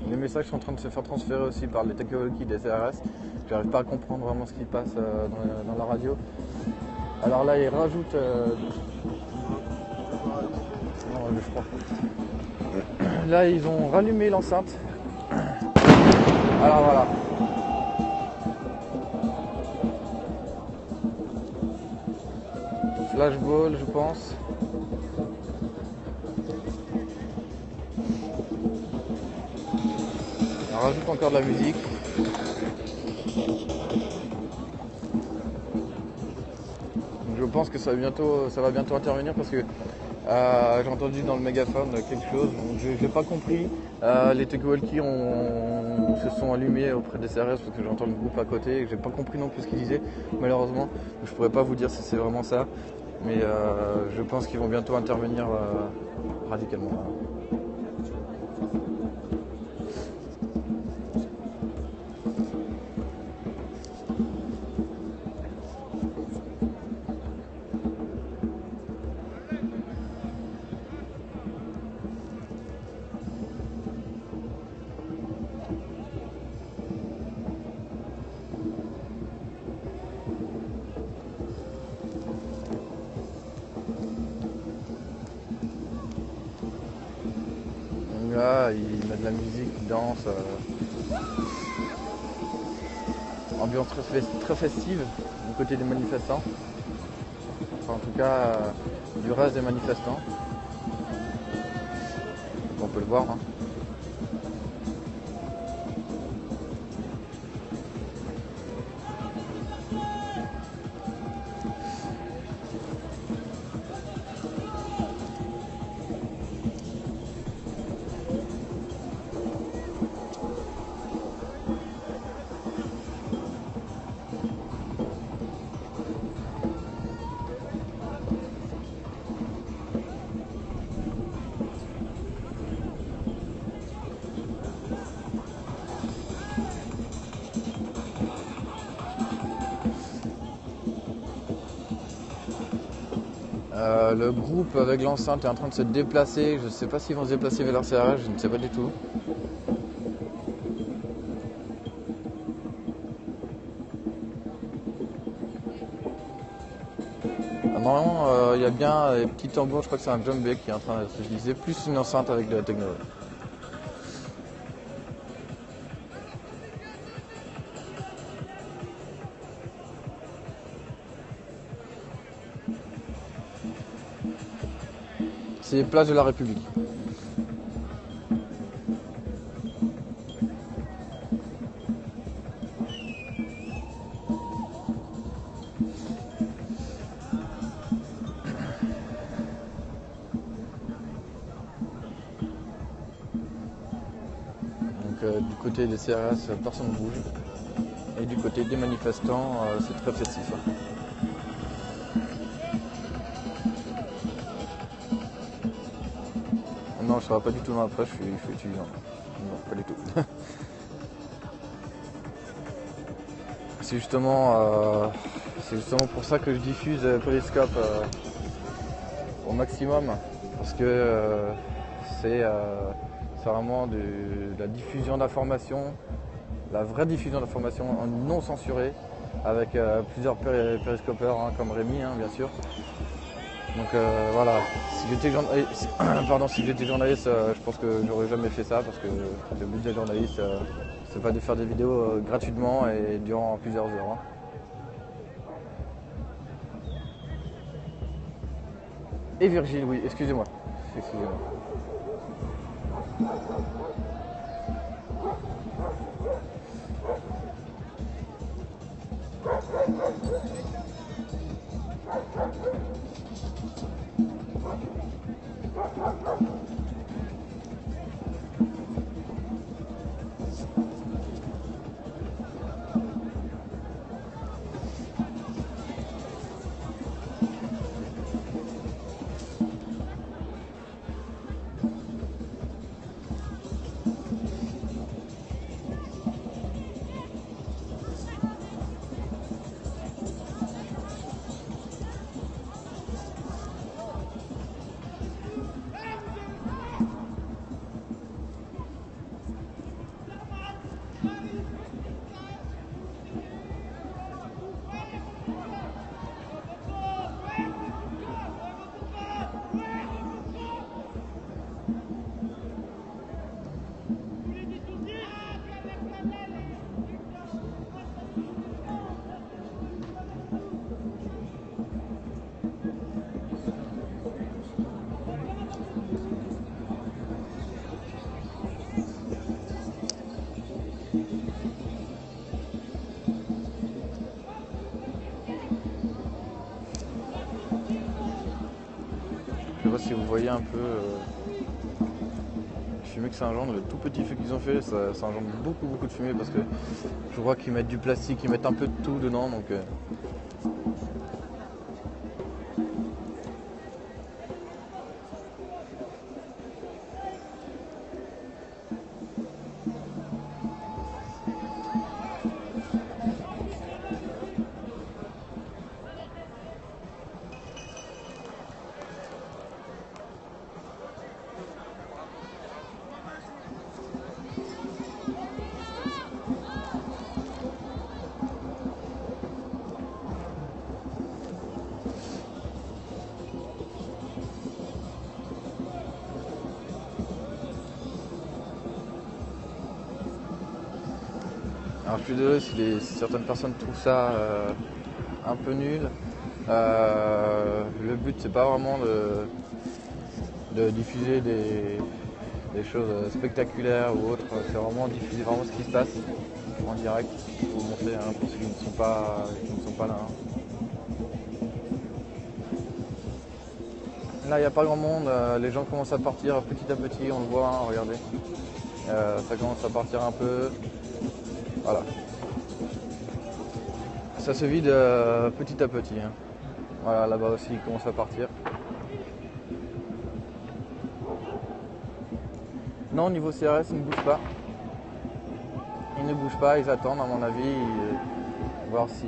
Les messages sont en train de se faire transférer aussi par les talkie-walkie des CRS. J'arrive pas à comprendre vraiment ce qui passe dans la radio. Alors là, il rajoute... Non, je crois. Là, ils ont rallumé l'enceinte. Alors voilà. Flashball, je pense. On rajoute encore de la musique. Donc je pense que ça va bientôt intervenir parce que J'ai entendu dans le mégaphone quelque chose, donc je n'ai pas compris. Les talkie-walkie se sont allumés auprès des CRS parce que j'entends le groupe à côté et j'ai pas compris non plus ce qu'ils disaient, malheureusement. Donc, je pourrais pas vous dire si c'est vraiment ça, mais je pense qu'ils vont bientôt intervenir radicalement. Là, il met de la musique, il danse. Ambiance très festive du côté des manifestants. Enfin, en tout cas, du reste des manifestants. On peut le voir. Hein. Le groupe avec l'enceinte est en train de se déplacer. Je ne sais pas s'ils vont se déplacer vers leur CRS, je ne sais pas du tout. Normalement, il y a bien des petits tambours, je crois que c'est un djembé qui est en train de se utiliser, plus une enceinte avec de la technologie. C'est place de la République. Donc du côté des CRS, personne ne bouge. Et du côté des manifestants, c'est très festif. Hein. Non, je ne serai pas du tout dans la presse, je suis étudiant. Non, pas du tout. C'est justement pour ça que je diffuse Periscope au maximum. Parce que c'est vraiment de la diffusion d'informations, la vraie diffusion d'informations non censurée, avec plusieurs périscopeurs hein, comme Rémi, hein, bien sûr. Donc voilà, si j'étais journaliste, je pense que j'aurais jamais fait ça parce que le but des journalistes, c'est pas de faire des vidéos gratuitement et durant plusieurs heures. Hein. Et Virgile, oui, excusez-moi. pas si vous voyez un peu le fumée que ça engendre, le tout petit feu qu'ils ont fait, ça engendre beaucoup de fumée parce que je vois qu'ils mettent du plastique, ils mettent un peu de tout dedans, donc alors je suis désolé si certaines personnes trouvent ça un peu nul. Le but c'est pas vraiment de diffuser des choses spectaculaires ou autres, c'est vraiment diffuser vraiment ce qui se passe en direct pour vous montrer pour ceux qui ne sont pas là. Là il n'y a pas grand monde, les gens commencent à partir petit à petit, on le voit, hein, regardez. Ça commence à partir un peu. Voilà. Ça se vide petit à petit. Hein. Voilà, là-bas aussi, il commence à partir. Non, au niveau CRS, ils ne bougent pas. Ils ne bougent pas, ils attendent, à mon avis, voir si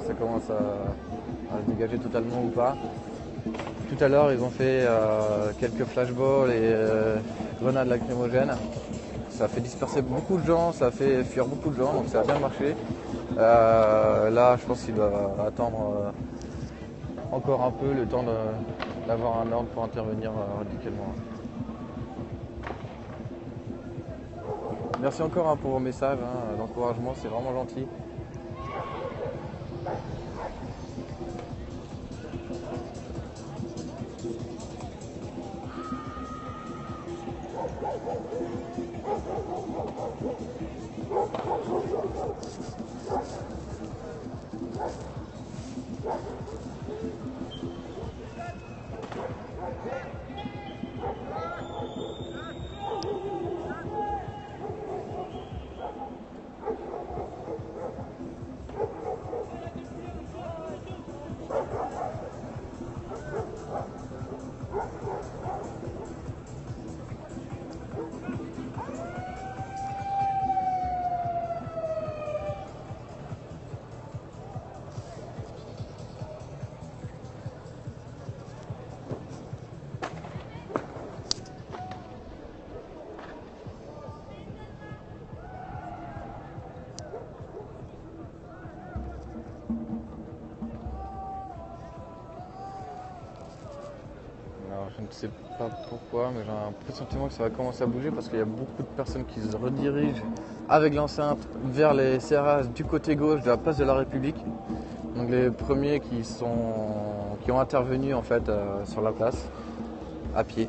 ça commence à se dégager totalement ou pas. Tout à l'heure, ils ont fait quelques flashballs et grenades lacrymogènes. Ça a fait disperser beaucoup de gens, ça a fait fuir beaucoup de gens, donc ça a bien marché. Là, je pense qu'il va attendre encore un peu le temps d'avoir un ordre pour intervenir radicalement. Merci encore pour vos messages d'encouragement, c'est vraiment gentil. Je ne sais pas pourquoi, mais j'ai un pressentiment que ça va commencer à bouger parce qu'il y a beaucoup de personnes qui se redirigent avec l'enceinte vers les CRS du côté gauche de la place de la République. Donc les premiers qui ont intervenu en fait sur la place à pied.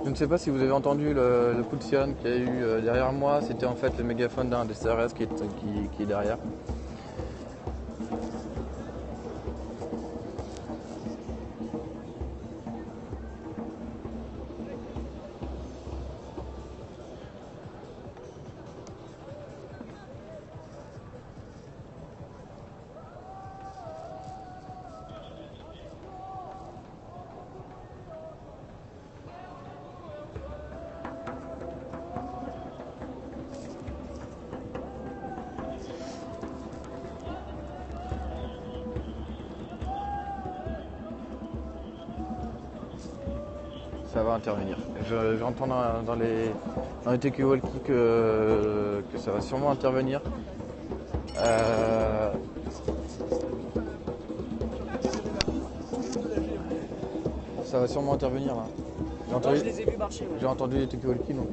Je ne sais pas si vous avez entendu le coup de sirène qu'il y a eu derrière moi, c'était en fait le mégaphone d'un des CRS qui est derrière. Ça va intervenir. J'entends dans les TQ Walkie que ça va sûrement intervenir. Ça va sûrement intervenir là. J'ai entendu les TQ Walkie donc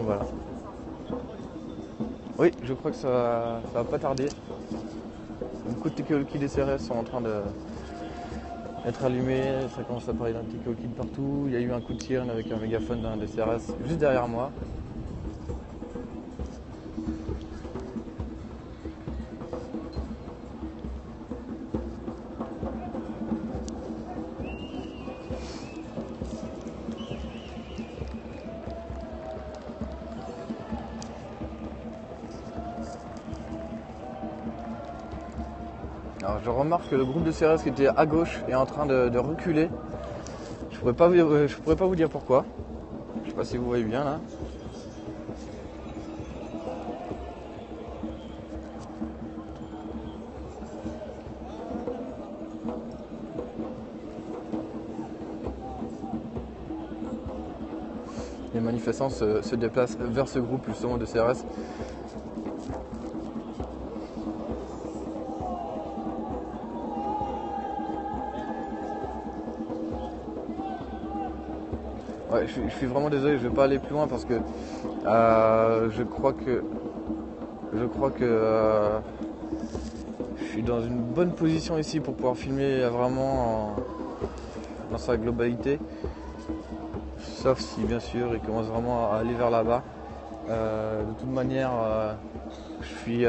voilà. Oui, je crois que ça va pas tarder. Beaucoup de TQ Walkie des CRS sont en train être allumé, ça commence à parler d'un petit coquille partout. Il y a eu un coup de sirène avec un mégaphone d'un des CRS juste derrière moi. Alors je remarque que le groupe de CRS qui était à gauche est en train de reculer. Je pourrais pas vous dire pourquoi. Je sais pas si vous voyez bien là. Les manifestants se déplacent vers ce groupe justement de CRS. Ouais, je suis vraiment désolé, je vais pas aller plus loin parce que je crois que je suis dans une bonne position ici pour pouvoir filmer vraiment dans sa globalité. Sauf si bien sûr il commence vraiment à aller vers là-bas. De toute manière, je suis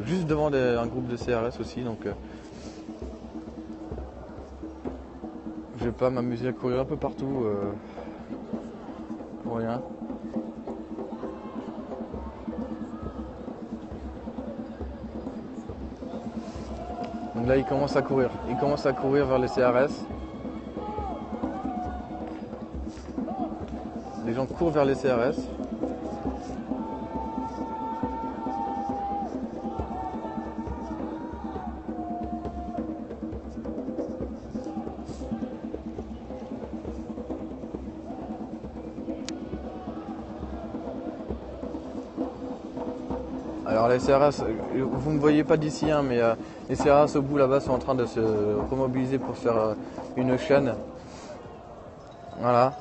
juste devant un groupe de CRS aussi, donc je vais pas m'amuser à courir un peu partout pour rien. Donc là il commence à courir vers les CRS. Les gens courent vers les CRS. Alors les CRS, vous ne voyez pas d'ici, hein, mais les CRS au bout là-bas sont en train de se remobiliser pour faire une chaîne. Voilà.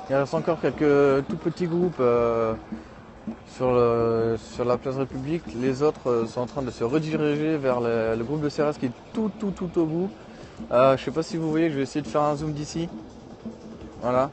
Il reste encore quelques tout petits groupes sur la place République. Les autres sont en train de se rediriger vers le groupe de CRS qui est tout au bout. Je ne sais pas si vous voyez, je vais essayer de faire un zoom d'ici. Voilà.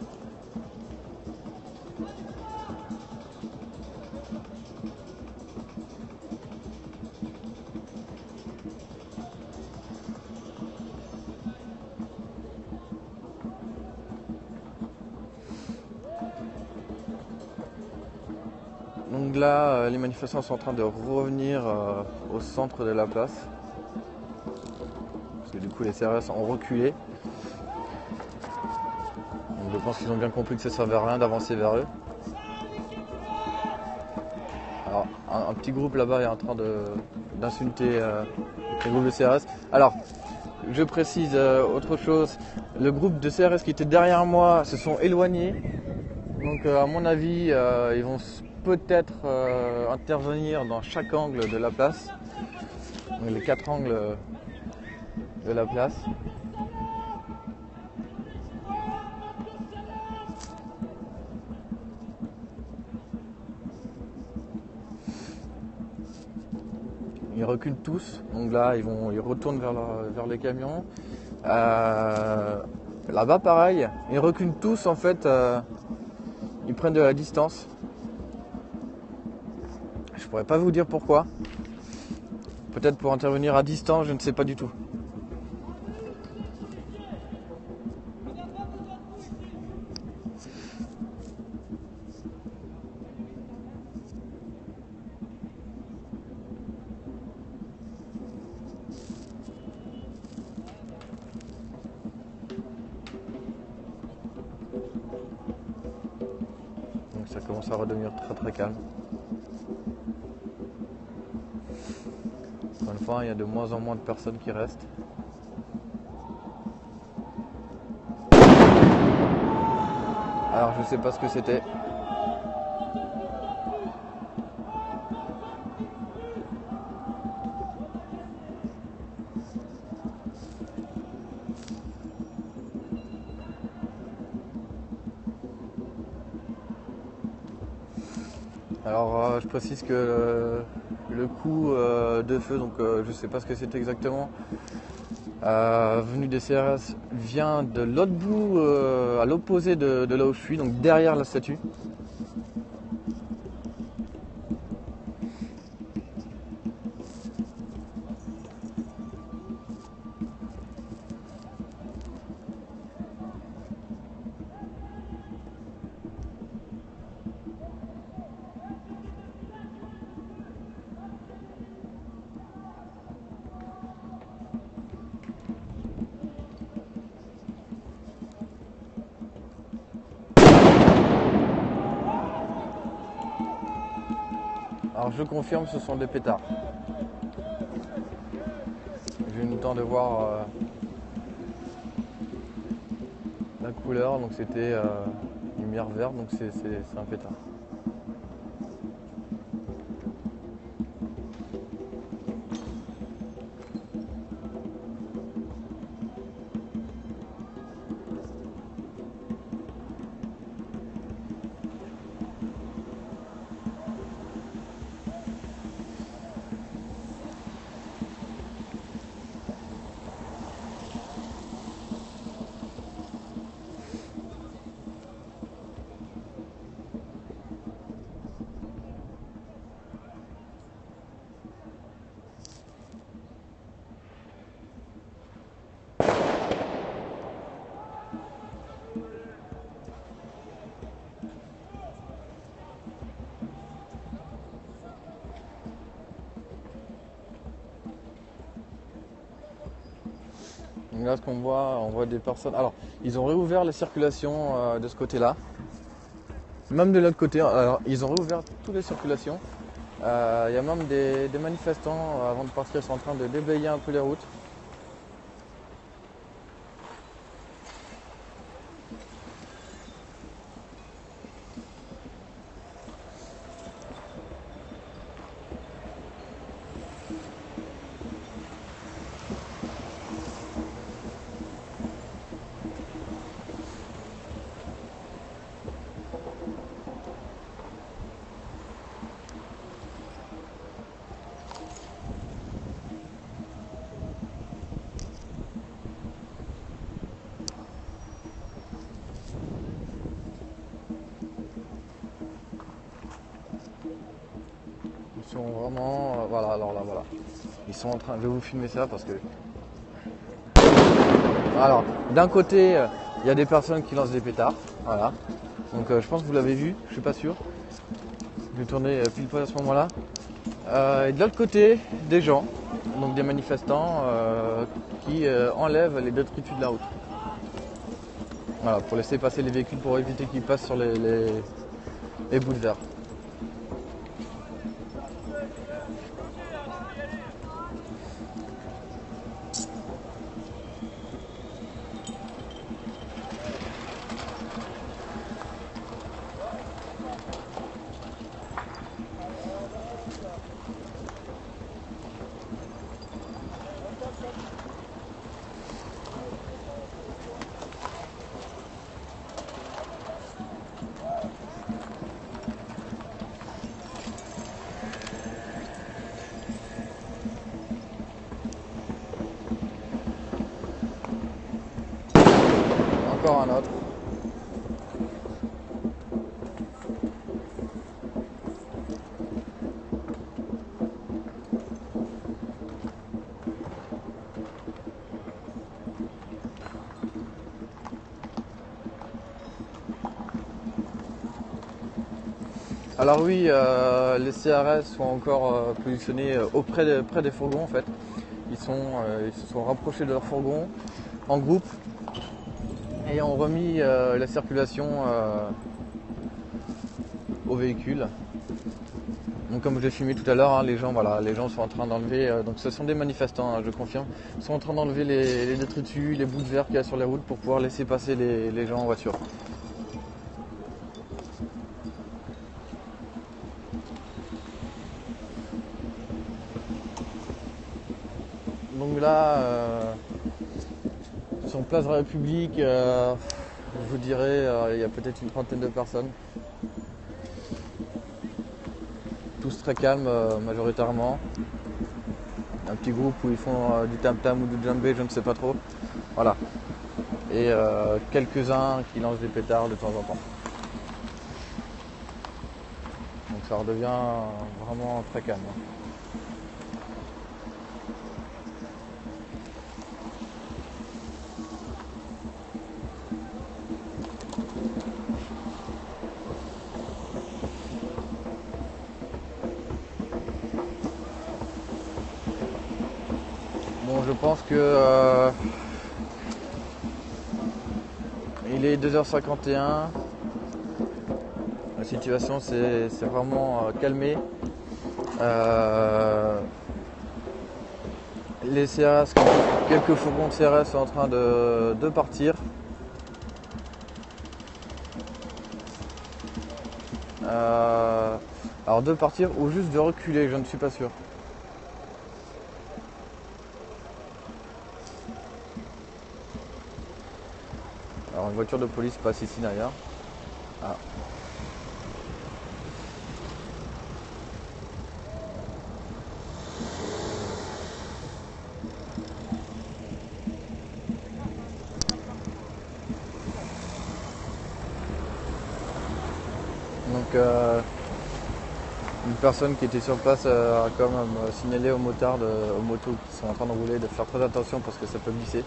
Donc là, les manifestants sont en train de revenir au centre de la place. Parce que du coup, les CRS ont reculé. Donc je pense qu'ils ont bien compris que ça ne servait à rien d'avancer vers eux. Alors, un petit groupe là-bas est en train d'insulter les groupes de CRS. Alors, je précise autre chose. Le groupe de CRS qui était derrière moi se sont éloignés. Donc à mon avis, ils vont peut-être intervenir dans chaque angle de la place. Donc les 4 angles de la place. Ils reculent tous, donc là ils retournent vers les camions. Là-bas pareil, ils reculent tous en fait, ils prennent de la distance. Je pourrais pas vous dire pourquoi. Peut-être pour intervenir à distance, je ne sais pas du tout. Donc ça commence à redevenir très calme. Encore une fois, il y a de moins en moins de personnes qui restent. Alors je sais pas ce que c'était. Alors je précise que le coup de feu, donc je sais pas ce que c'était exactement, venu des CRS, vient de l'autre bout, à l'opposé de là où je suis, donc derrière la statue. Alors je confirme, ce sont des pétards. J'ai eu le temps de voir la couleur, donc c'était lumière verte, donc c'est un pétard. Donc là, ce qu'on voit, on voit des personnes. Alors, ils ont réouvert les circulations de ce côté-là. Même de l'autre côté, alors, ils ont réouvert toutes les circulations. Il y a même des manifestants, avant de partir, ils sont en train de déblayer un peu les routes. Ils sont vraiment... voilà, alors là, voilà. Ils sont en train... Je vais vous filmer ça parce que... Alors, d'un côté, il y a des personnes qui lancent des pétards. Voilà. Donc je pense que vous l'avez vu, je suis pas sûr. Je vais tourner pile poil à ce moment-là. Et de l'autre côté, des gens, donc des manifestants qui enlèvent les détritus de la route. Voilà, pour laisser passer les véhicules, pour éviter qu'ils passent sur les boulevards. Encore un autre. Alors oui, les CRS sont encore positionnés près des fourgons en fait. Ils se sont rapprochés de leur fourgon en groupe et ont remis la circulation aux véhicules. Donc comme je l'ai filmé tout à l'heure, hein, les gens sont en train d'enlever, donc ce sont des manifestants, hein, je confirme, sont en train d'enlever les détritus, les bouts de verre qu'il y a sur les routes pour pouvoir laisser passer les gens en voiture. Donc là, sur Place de la République, je vous dirais, il y a peut-être une trentaine de personnes. Tous très calmes majoritairement. Un petit groupe où ils font du tam-tam ou du djembé, je ne sais pas trop. Voilà. Et quelques-uns qui lancent des pétards de temps en temps. Donc ça redevient vraiment très calme. Bon, je pense que il est 2h51. La situation s'est vraiment calmée. Les CRS, quelques fourgons de CRS sont en train de partir. Alors de partir ou juste de reculer, je ne suis pas sûr. Alors une voiture de police passe ici derrière. Ah. Donc une personne qui était sur place a quand même signalé aux motards, aux motos qui sont en train de rouler de faire très attention parce que ça peut glisser.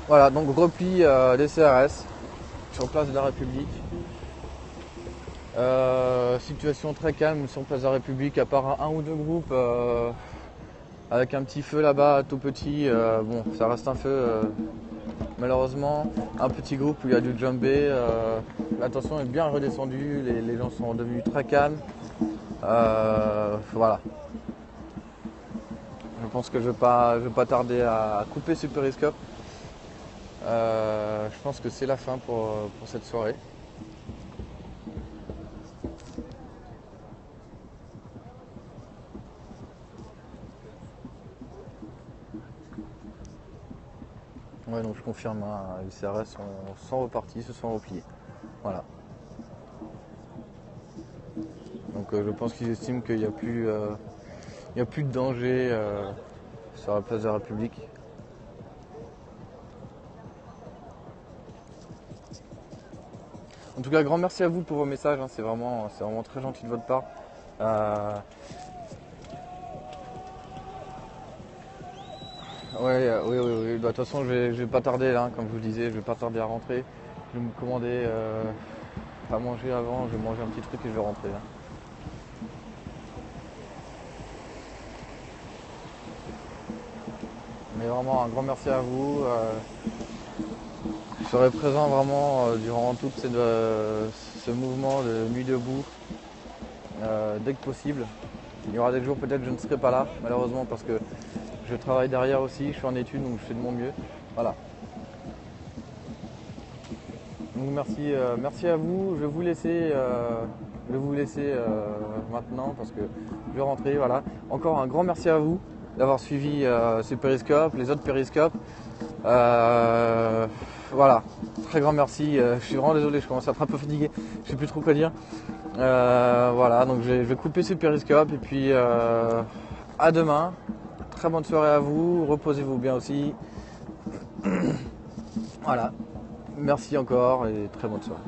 Voilà, donc repli des CRS sur Place de la République. Situation très calme sur Place de la République, à part un ou deux groupes avec un petit feu là-bas, tout petit. Bon, ça reste un feu malheureusement. Un petit groupe où il y a du djembé. La tension est bien redescendue, les gens sont devenus très calmes. Voilà. Je pense que je vais pas tarder à couper ce périscope. Je pense que c'est la fin pour cette soirée. Ouais, donc je confirme, hein, les CRS sont repartis, se sont repliés. Voilà. Donc je pense qu'ils estiment qu'il n'y a plus de danger sur la Place de la République. En tout cas, grand merci à vous pour vos messages, hein, c'est vraiment très gentil de votre part. Oui. De toute façon, je vais pas tarder là, comme je vous le disais, je vais pas tarder à rentrer. Je vais me commander à manger avant, je vais manger un petit truc et je vais rentrer là. Mais vraiment un grand merci à vous. Je serai présent vraiment durant tout ce mouvement de nuit debout dès que possible. Il y aura des jours peut-être je ne serai pas là malheureusement parce que je travaille derrière aussi, je suis en études donc je fais de mon mieux. Voilà. Donc merci à vous. Je vais vous laisser maintenant parce que je vais rentrer. Voilà. Encore un grand merci à vous d'avoir suivi ce périscope, les autres périscopes. Voilà, très grand merci. Je suis vraiment désolé, je commence à être un peu fatigué, je sais plus trop quoi dire. Voilà, donc je vais couper ce périscope et puis à demain. Très bonne soirée à vous, reposez-vous bien aussi. Voilà, merci encore et très bonne soirée.